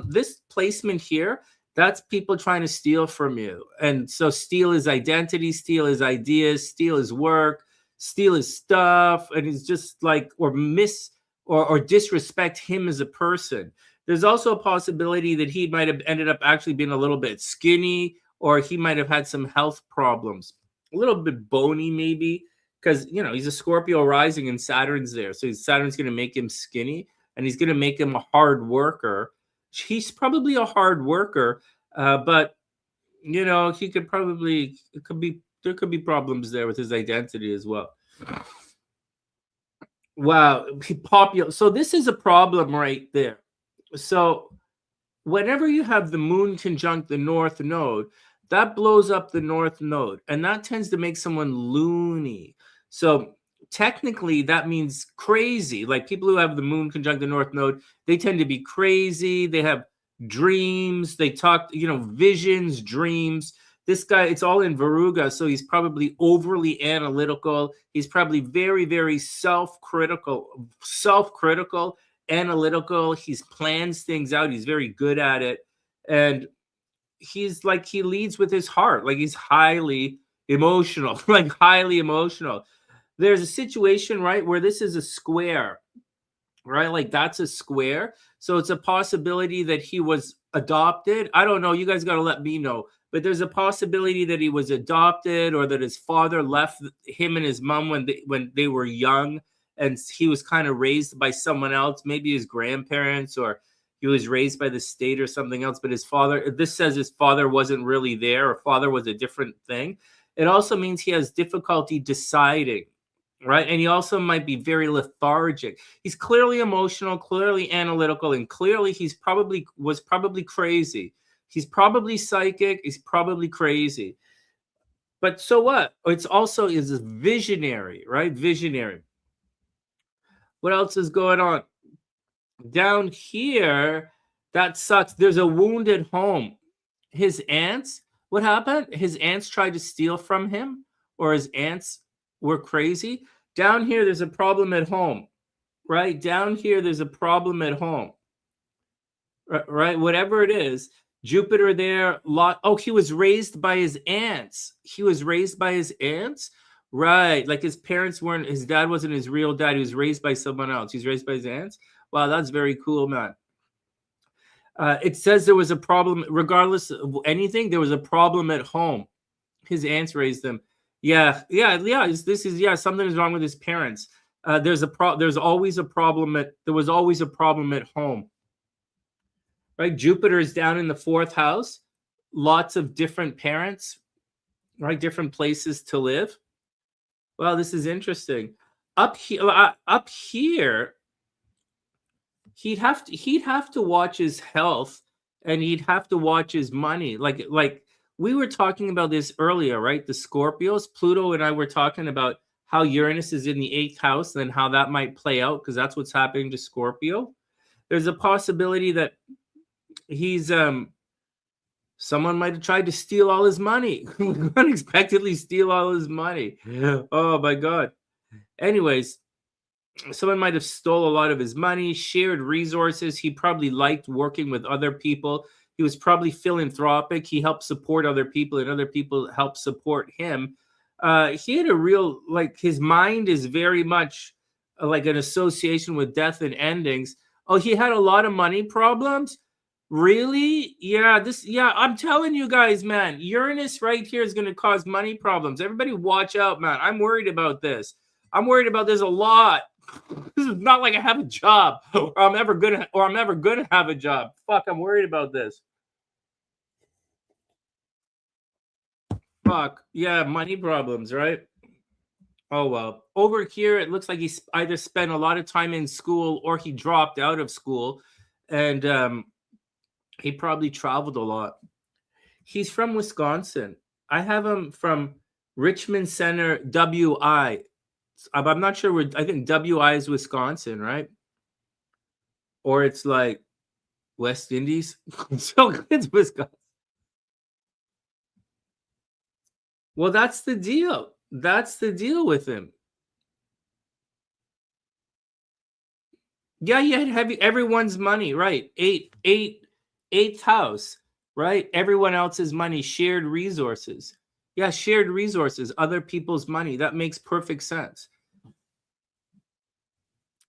Speaker 1: this placement here, that's people trying to steal from you. And so steal his identity, steal his ideas, steal his work, steal his stuff, and it's just like or disrespect him as a person. There's also a possibility that he might have ended up actually being a little bit skinny, or he might have had some health problems, a little bit bony maybe, because he's a Scorpio rising and Saturn's there. So Saturn's going to make him skinny, and he's going to make him a hard worker. He's probably a hard worker, but he could probably there could be problems there with his identity as well. Wow, popular. So this is a problem right there. So whenever you have the moon conjunct the north node, that blows up the north node, and that tends to make someone loony. So technically that means crazy. Like people who have the moon conjunct the north node, they tend to be crazy. They have dreams. They talk, visions, dreams. This guy, it's all in Varuga, so he's probably overly analytical. He's probably very, very self-critical, analytical. He plans things out. He's very good at it. And he leads with his heart. Like he's highly emotional, There's a situation, right, where this is a square, right? Like that's a square. So it's a possibility that he was adopted. I don't know. You guys got to let me know. But there's a possibility that he was adopted, or that his father left him and his mom when they were young, and he was kind of raised by someone else, maybe his grandparents, or he was raised by the state or something else. But this says his father wasn't really there, or father was a different thing. It also means he has difficulty deciding, right? And he also might be very lethargic. He's clearly emotional, clearly analytical, and clearly was probably crazy. He's probably psychic. He's probably crazy. But so what? It's also is a visionary, right? Visionary. What else is going on? Down here, that sucks. There's a wounded home. His aunts, what happened? His aunts tried to steal from him, or his aunts were crazy. Down here, there's a problem at home, right? Down here, there's a problem at home, right? Whatever it is, Jupiter there. He was raised by his aunts. Right. Like his dad wasn't his real dad. He was raised by someone else. He's raised by his aunts. Wow, that's very cool, man. It says there was a problem, regardless of anything, there was a problem at home. His aunts raised him. Yeah. Something is wrong with his parents. There was always a problem at home. Right? Jupiter is down in the 4th house. Lots of different parents, right? Different places to live. Well, this is interesting. Up here, he'd have to watch his health, and he'd have to watch his money. Like we were talking about this earlier, right? The Scorpios, Pluto and I were talking about how Uranus is in the 8th house and how that might play out, because that's what's happening to Scorpio. There's a possibility that someone might have tried to steal all his money, unexpectedly steal all his money. Oh my God. Anyways, someone might have stole a lot of his money, shared resources. He probably liked working with other people. He was probably philanthropic. He helped support other people, and other people helped support him. He had a real, his mind is very much like an association with death and endings. Oh, he had a lot of money problems? Really? Yeah, I'm telling you guys, man, Uranus right here is going to cause money problems. Everybody watch out, man. I'm worried about this. a lot. This is not like I have a job, or I'm ever gonna have a job. Fuck, I'm worried about this. fuck. Yeah, money problems, right? Oh, well. Over here, it looks like he either spent a lot of time in school or he dropped out of school. And he probably traveled a lot. He's from Wisconsin. I have him from Richmond Center, WI. I'm not sure where, I think WI is Wisconsin, right? Or it's like West Indies. So it's Wisconsin. Well, that's the deal. That's the deal with him. Yeah, he had heavy everyone's money, right? Eighth house, right? Everyone else's money, shared resources. Yeah, shared resources, other people's money. That makes perfect sense.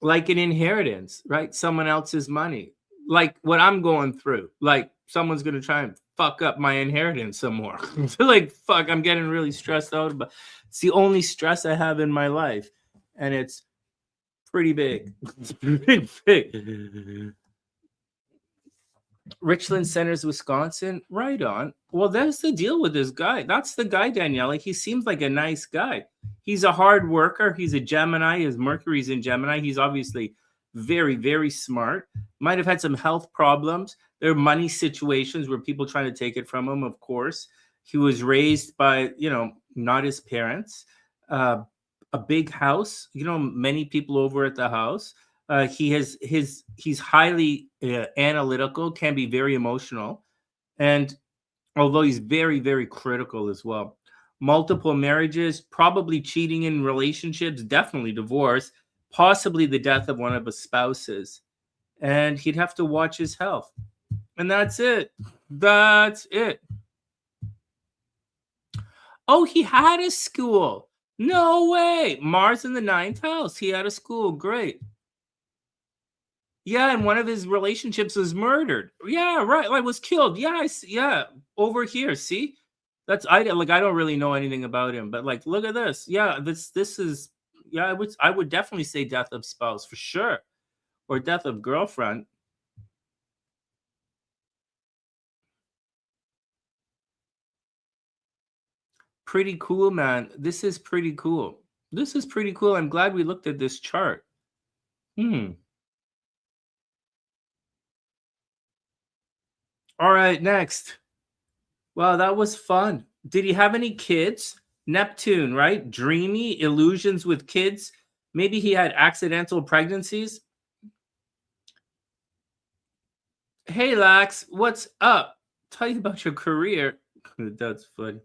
Speaker 1: Like an inheritance, right? Someone else's money. Like what I'm going through. Like someone's gonna try and fuck up my inheritance some more. Like fuck, I'm getting really stressed out. But it's the only stress I have in my life, and it's pretty big. It's pretty big. Richland Centers, Wisconsin. Right on. Well, that's the deal with this guy. That's the guy, Danielle. He seems like a nice guy. He's a hard worker. He's a Gemini. His Mercury's in Gemini. He's obviously very, very smart. Might have had some health problems. There are money situations where people trying to take it from him, of course. He was raised by, not his parents. A big house, many people over at the house. He's highly analytical, can be very emotional, and although he's very, very critical as well. Multiple marriages, probably cheating in relationships, definitely divorce, possibly the death of one of his spouses, and he'd have to watch his health. And that's it. That's it. Oh, he had a school. No way. Mars in the 9th house. He had a school. Great. Yeah, and one of his relationships was murdered. Yeah, right. Like was killed. Yeah, yeah. Over here. See, I don't really know anything about him, but like, look at this. Yeah, this is. Yeah, I would definitely say death of spouse for sure, or death of girlfriend. Pretty cool, man. This is pretty cool. This is pretty cool. I'm glad we looked at this chart. All right, next. Wow, that was fun. Did he have any kids? Neptune, right? Dreamy illusions with kids. Maybe he had accidental pregnancies. Hey, Lax, what's up? Tell you about your career. That's funny.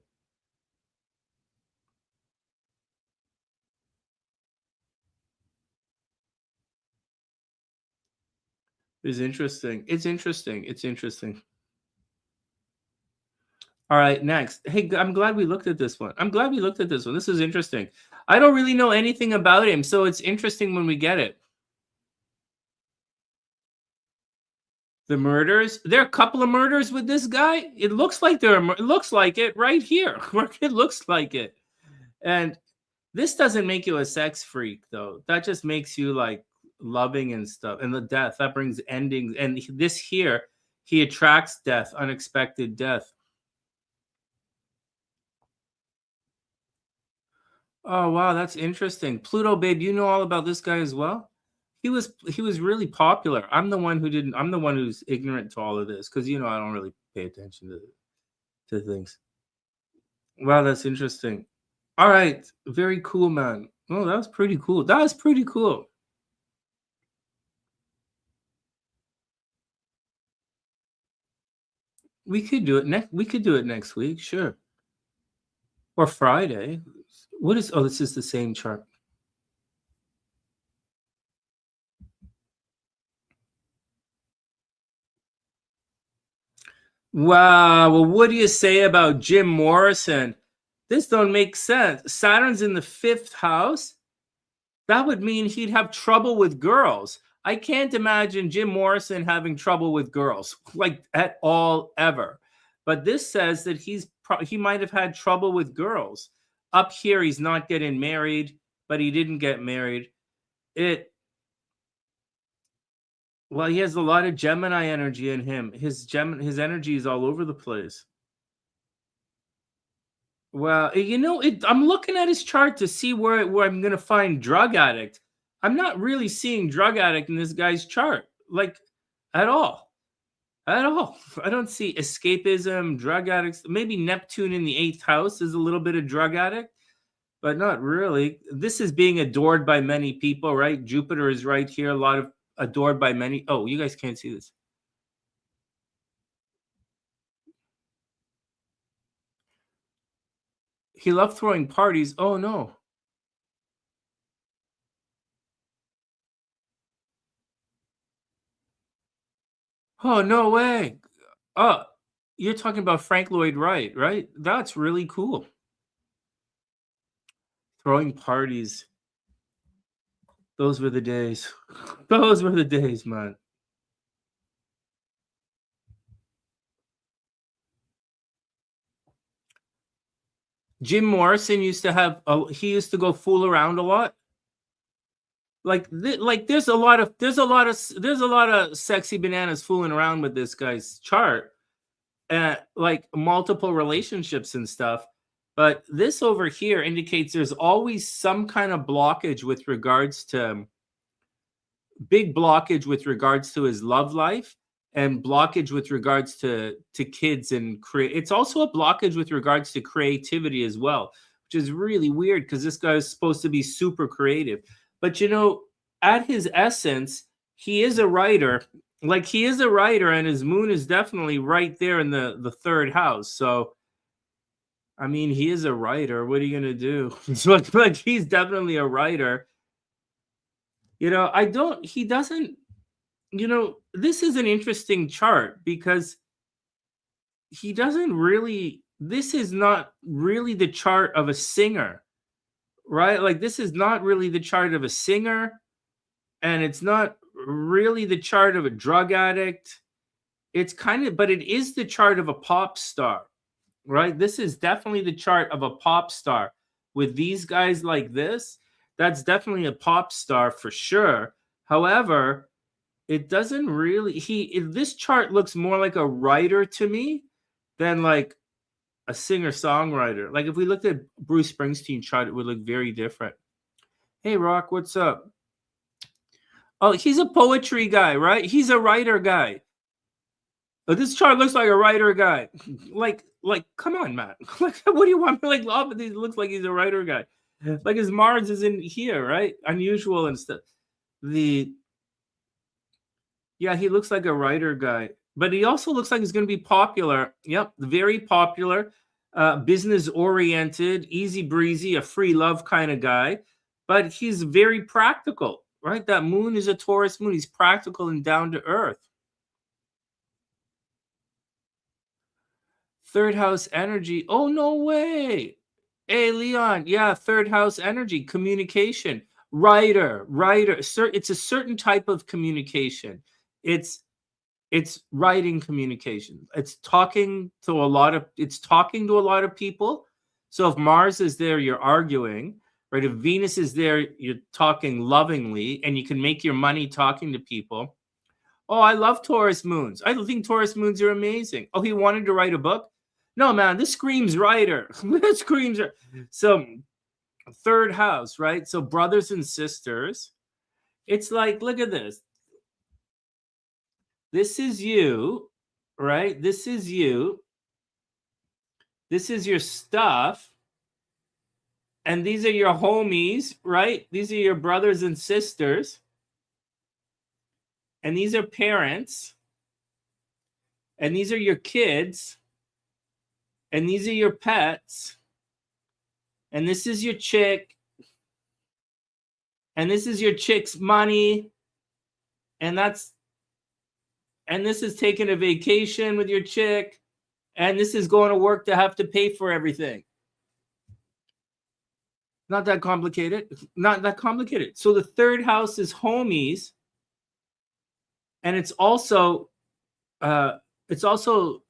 Speaker 1: It's interesting. It's interesting. It's interesting. All right, next. Hey, I'm glad we looked at this one. This is interesting. I don't really know anything about him, so it's interesting when we get it. The murders. There are a couple of murders with this guy. It looks like it looks like it right here. It looks like it. And this doesn't make you a sex freak, though. That just makes you like loving and stuff. And the death that brings endings. And this here, he attracts death, unexpected death. Oh wow, that's interesting. Pluto, babe, you know all about this guy as well. He was really popular. I'm the one who's ignorant to all of this because I don't really pay attention to things. Wow, that's interesting. All right, very cool, man. Oh, that was pretty cool. We could do it next week, sure. Or Friday. This is the same chart. Wow. Well, what do you say about Jim Morrison? This don't make sense. Saturn's in the 5th house. That would mean he'd have trouble with girls. I can't imagine Jim Morrison having trouble with girls like at all ever. But this says that he might have had trouble with girls. Up here, he's not getting married, but he didn't get married. Well, he has a lot of Gemini energy in him. His energy is all over the place. Well, I'm looking at his chart to see where I'm gonna find drug addict. I'm not really seeing drug addict in this guy's chart, like at all. At all. I don't see escapism, drug addicts. Maybe Neptune in the eighth house is a little bit of drug addict, but not really. This is being adored by many people, right? Jupiter is right here. A lot of adored by many. Oh, you guys can't see this. He loved throwing parties. Oh no. Oh no way. Oh, you're talking about Frank Lloyd Wright, right? That's really cool. Throwing parties. Those were the days. Those were the days, man. Jim Morrison used to have he used to go fool around a lot. Like there's a lot of sexy bananas fooling around with this guy's chart, like multiple relationships and stuff. But this over here indicates there's always some kind of blockage with regards to big blockage with regards to his love life and blockage with regards to kids and create. It's also a blockage with regards to creativity as well, which is really weird because this guy is supposed to be super creative. But at his essence, he is a writer. Like he is a writer, and his moon is definitely right there in the third house. So I mean, he is a writer. What are you gonna do? Like he's definitely a writer. He doesn't, this is an interesting chart because he doesn't really, this is not really the chart of a singer, right? Like this is not really the chart of a singer, and it's not really the chart of a drug addict. It's but it is the chart of a pop star, right? This is definitely the chart of a pop star with these guys like this. That's definitely a pop star for sure. However, it doesn't really this chart looks more like a writer to me than like a singer-songwriter. Like if we looked at Bruce Springsteen chart, it would look very different. Hey Rock, what's up? Oh, he's a poetry guy, right? He's a writer guy. Oh, this chart looks like a writer guy. Like, come on, man. Like, what do you want me like? He looks like he's a writer guy. Like his Mars is in here, right? Unusual and stuff. Yeah, he looks like a writer guy, but he also looks like he's going to be popular. Yep, very popular, business oriented, easy breezy, a free love kind of guy. But he's very practical, right? That moon is a Taurus moon. He's practical and down to earth. Third house energy. Oh, no way. Hey, Leon. Yeah, third house energy, communication, writer. It's a certain type of communication. It's writing communication. It's talking to a lot of people. So if Mars is there, you're arguing, right? If Venus is there, you're talking lovingly, and you can make your money talking to people. Oh, I love Taurus moons. I think Taurus moons are amazing. Oh, he wanted to write a book? No, man, this screams writer. This screams. So third house, right? So brothers and sisters. It's like, look at this. This is you, right? This is you. This is your stuff. And these are your homies, right? These are your brothers and sisters. And these are parents. And these are your kids. And these are your pets. And this is your chick. And this is your chick's money. And this is taking a vacation with your chick. And this is going to work to have to pay for everything. Not that complicated. Not that complicated. So the third house is homies. And it's also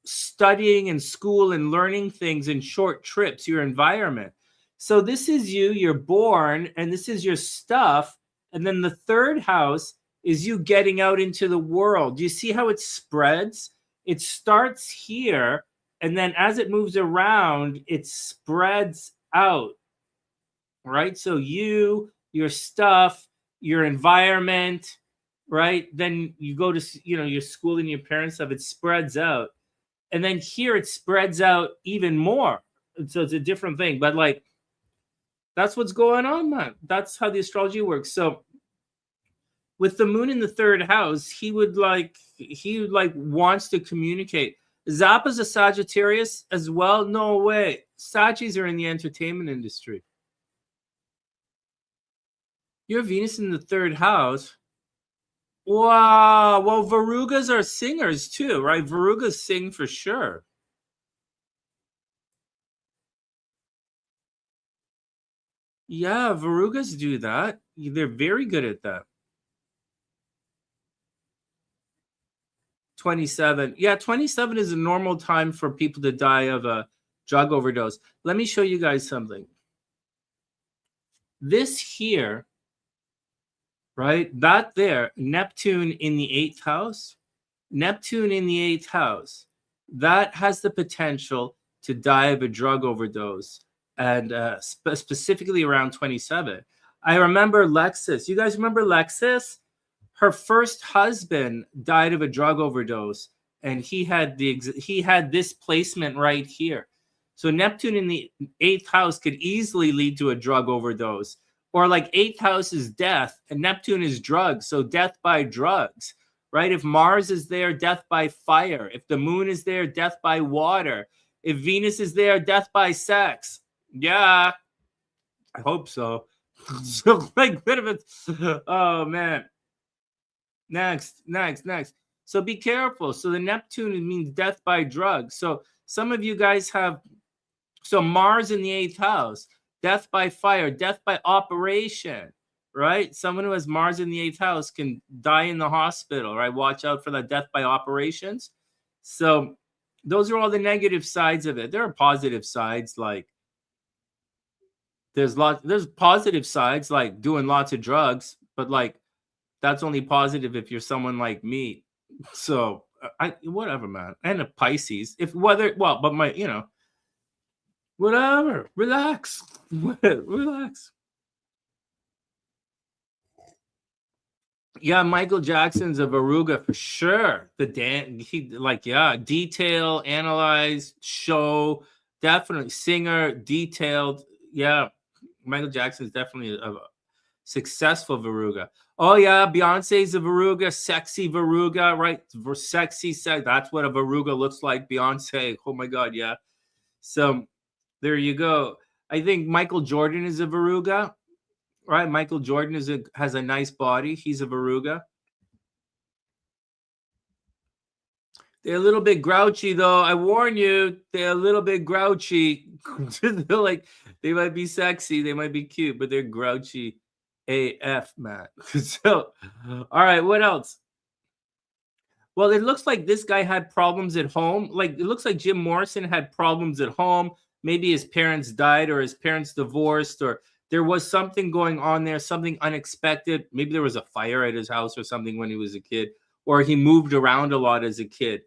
Speaker 1: studying in school and learning things in short trips, your environment. So this is you're born, and this is your stuff. And then the third house is you getting out into the world. Do you see how it spreads? It starts here, And then as it moves around, it spreads out, right? So your stuff, your environment, right? Then you go to, your school and your parents stuff, it spreads out. And then here it spreads out even more. And so it's a different thing. But like, that's what's going on, man. That's how the astrology works. So with the moon in the third house, he would wants to communicate. Zappa's a Sagittarius as well. No way. Sagis are in the entertainment industry. Your Venus in the third house. Wow. Well, Varugas are singers too, right? Varugas sing for sure. Yeah, Varugas do that. They're very good at that. 27. Yeah, 27 is a normal time for people to die of a drug overdose. Let me show you guys something. This here, right? That there, Neptune in the 8th house. Neptune in the 8th house. That has the potential to die of a drug overdose, and specifically around 27. I remember Lexus. You guys remember Lexus? Her first husband died of a drug overdose, and he had this placement right here. So Neptune in the 8th house could easily lead to a drug overdose, or like 8th house is death and Neptune is drugs. So death by drugs, right? If Mars is there, death by fire. If the moon is there, death by water. If Venus is there, death by sex. Yeah, I hope so. So like, bit of a, oh man. Next. So be careful. So the Neptune means death by drugs. So some of you guys have, so Mars in the 8th house, death by fire, death by operation, right? Someone who has Mars in the 8th house can die in the hospital, right? Watch out for that death by operations. So those are all the negative sides of it. There are positive sides, like there's positive sides like doing lots of drugs, but like that's only positive if you're someone like me. So whatever, man. And a Pisces, but my, whatever. Relax. Relax. Yeah, Michael Jackson's a Varuga for sure. Detail, analyze, show, definitely singer, detailed. Yeah, Michael Jackson's definitely a successful Varuga. Oh yeah, Beyonce's a Varuga, sexy Varuga, right? Sexy. That's what a Varuga looks like. Beyonce. Oh my God, yeah. So there you go. I think Michael Jordan is a Varuga, right? Michael Jordan has a nice body. He's a Varuga. They're a little bit grouchy, though. I warn you, they're a little bit grouchy. They might be sexy, they might be cute, but they're grouchy AF, man. So, all right, what else? Well, it looks like this guy had problems at home. Like, it looks like Jim Morrison had problems at home. Maybe his parents died or his parents divorced, or there was something going on there, something unexpected. Maybe there was a fire at his house or something when he was a kid, or he moved around a lot as a kid.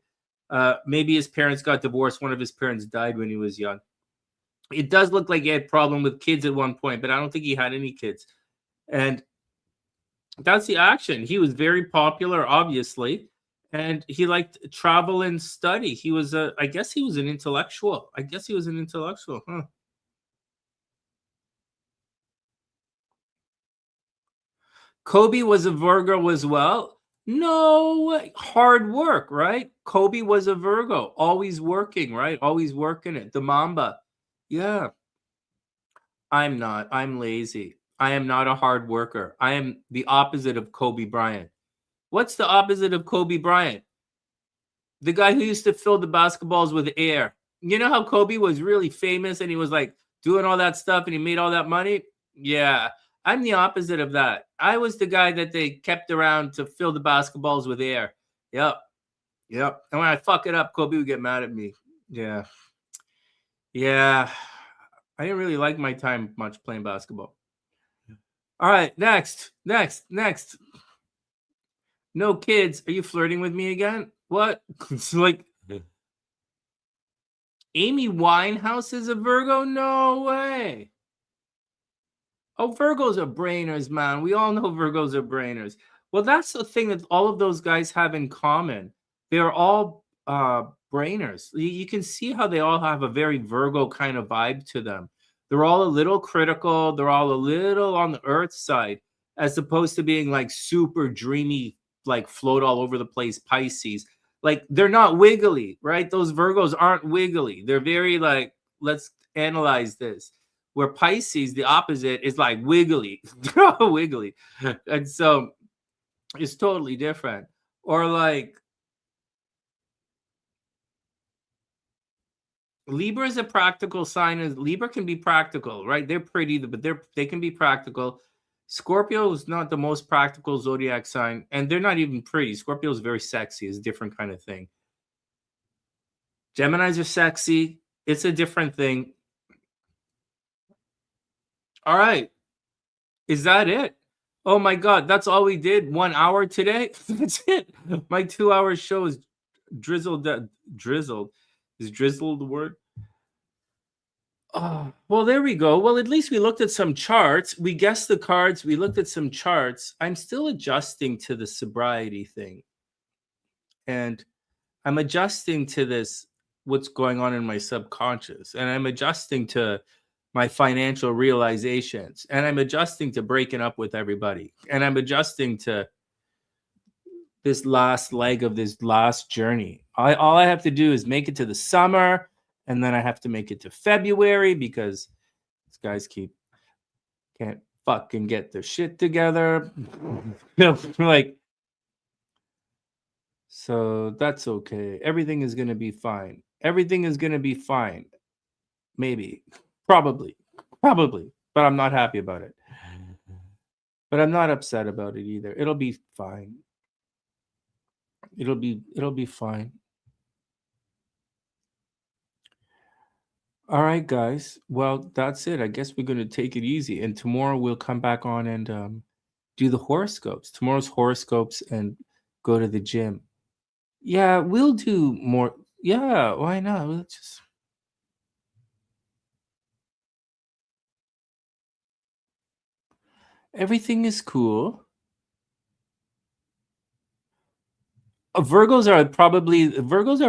Speaker 1: Maybe his parents got divorced. One of his parents died when he was young. It does look like he had a problem with kids at one point, but I don't think he had any kids. And that's the action. He was very popular, obviously, and he liked travel and study. I guess he was an intellectual. Huh? Kobe was a Virgo as well. No, hard work, right? Kobe was a Virgo, always working, right? Always working it. The Mamba. Yeah. I'm not. I'm lazy. I am not a hard worker. I am the opposite of Kobe Bryant. What's the opposite of Kobe Bryant? The guy who used to fill the basketballs with air. You know how Kobe was really famous and he was like doing all that stuff and he made all that money? Yeah. I'm the opposite of that. I was the guy that they kept around to fill the basketballs with air. Yep. And when I fuck it up, Kobe would get mad at me. Yeah. I didn't really like my time much playing basketball. All right, next. No kids. Are you flirting with me again? What? It's like, Amy Winehouse is a Virgo? No way. Oh, Virgos are brainers, man. We all know Virgos are brainers. Well, that's the thing that all of those guys have in common. They're all brainers. You can see how they all have a very Virgo kind of vibe to them. They're all a little critical. They're all a little on the earth side, as opposed to being like super dreamy, like float all over the place Pisces. Like they're not wiggly, right? Those Virgos aren't wiggly. They're very like, let's analyze this. Where Pisces, the opposite, is like wiggly, wiggly. And so it's totally different. Or like Libra is a practical sign. Libra can be practical, right? They're pretty, but they can be practical. Scorpio is not the most practical zodiac sign, and they're not even pretty. Scorpio is very sexy. It's a different kind of thing. Geminis are sexy. It's a different thing. All right. Is that it? Oh my God, that's all we did. 1 hour today? That's it. My 2-hour show is drizzled. Drizzled. Is drizzled the word? Oh, well, there we go. Well, at least we looked at some charts. We guessed the cards. We looked at some charts. I'm still adjusting to the sobriety thing. And I'm adjusting to this, what's going on in my subconscious. And I'm adjusting to my financial realizations, and I'm adjusting to breaking up with everybody, and I'm adjusting to this last leg of this last journey. All I have to do is make it to the summer, and then I have to make it to February because these guys can't fucking get their shit together. Like, so that's okay. Everything is gonna be fine. Everything is gonna be fine. Maybe. Probably, but I'm not happy about it. But I'm not upset about it either. It'll be fine. It'll be fine. All right, guys. Well, that's it. I guess we're going to take it easy. And tomorrow we'll come back on and do the horoscopes. Tomorrow's horoscopes and go to the gym. Yeah, we'll do more. Yeah, why not? We'll just... Everything is cool. Virgos are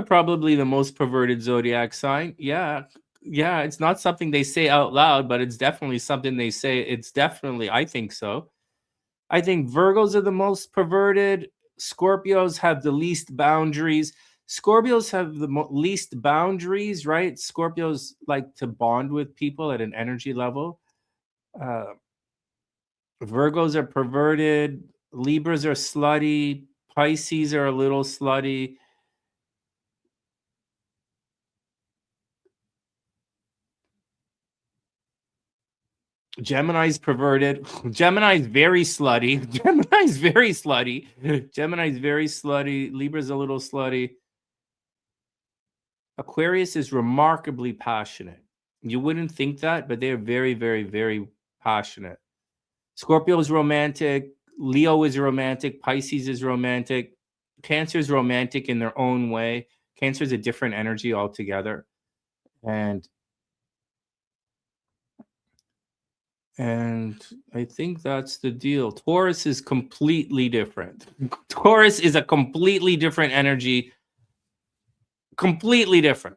Speaker 1: probably the most perverted zodiac sign. Yeah, it's not something they say out loud, but it's definitely something they say. It's definitely, I think so. I think Virgos are the most perverted. Scorpios have the least boundaries. Scorpios have the least boundaries, right? Scorpios like to bond with people at an energy level. Virgos are perverted. Libras are slutty. Pisces are a little slutty. Gemini's perverted. Gemini's very slutty. Gemini's very slutty. Gemini's very slutty. Libra's a little slutty. Aquarius is remarkably passionate. You wouldn't think that, but they're very, very, very passionate. Scorpio is romantic. Leo is romantic. Pisces is romantic. Cancer is romantic in their own way. Cancer is a different energy altogether. And I think that's the deal. Taurus is completely different. Taurus is a completely different energy. Completely different.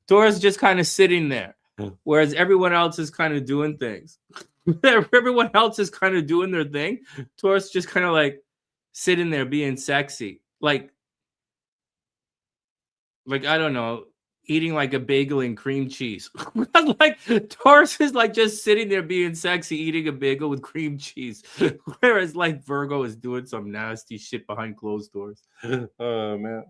Speaker 1: Taurus just kind of sitting there, whereas everyone else is kind of doing things. Everyone else is kind of doing their thing. Taurus just kind of like sitting there being sexy. Like I don't know, eating like a bagel and cream cheese. Like Taurus is like just sitting there being sexy, eating a bagel with cream cheese. Whereas like Virgo is doing some nasty shit behind closed doors. Oh man.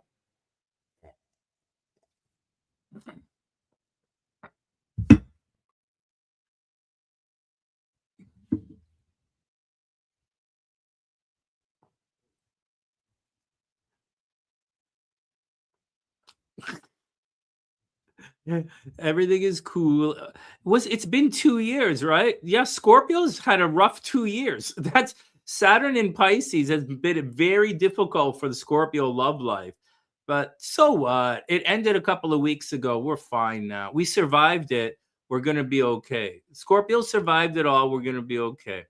Speaker 1: Everything is cool. It's been 2 years, right? Yeah, Scorpio's had a rough 2 years. That's Saturn in Pisces has been very difficult for the Scorpio love life. But so what? It ended a couple of weeks ago. We're fine now. We survived it. We're going to be okay. Scorpio survived it all. We're going to be okay.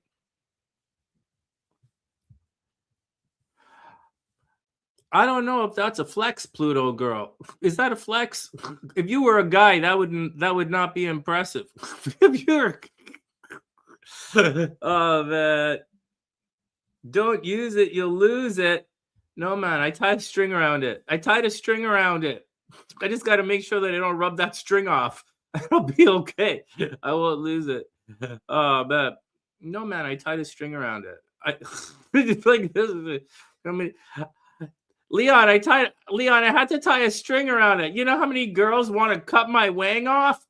Speaker 1: I don't know if that's a flex, Pluto girl. Is that a flex? If you were a guy, that would not be impressive. If you're oh man, don't use it, you'll lose it. No man, I tied a string around it. I tied a string around it. I just got to make sure that I don't rub that string off. I'll be okay. I won't lose it. Oh man, no man, I tied a string around it. It's like this is it. I mean, Leon, I had to tie a string around it. You know how many girls want to cut my wang off?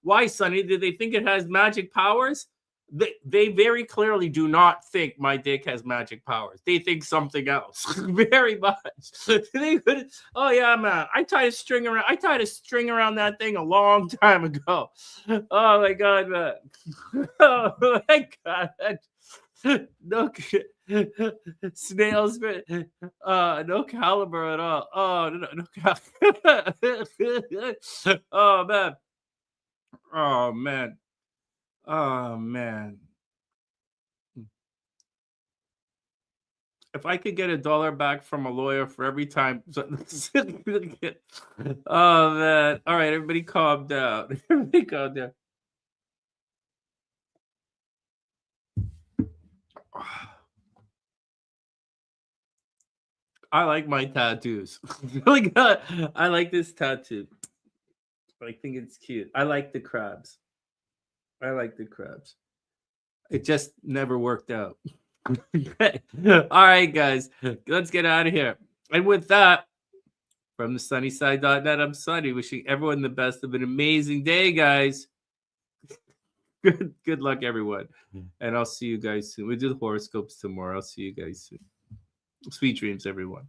Speaker 1: Why, Sonny? Did they think it has magic powers? They very clearly do not think my dick has magic powers. They think something else. Very much. Oh yeah, man. I tied a string around that thing a long time ago. Oh my god, man. Oh my god. No snails, no caliber at all. Oh no oh man. Oh man. Oh man. If I could get $1 back from a lawyer for every time. Oh man. All right, everybody calm down. Everybody calm down. I like my tattoos. I like this tattoo. I think it's cute. I like the crabs. It just never worked out. All right, guys, let's get out of here. And with that, from the sunnyside.net, I'm Sonny, wishing everyone the best of an amazing day, guys. Good luck, everyone. And I'll see you guys soon. We do the horoscopes tomorrow. I'll see you guys soon. Sweet dreams, everyone.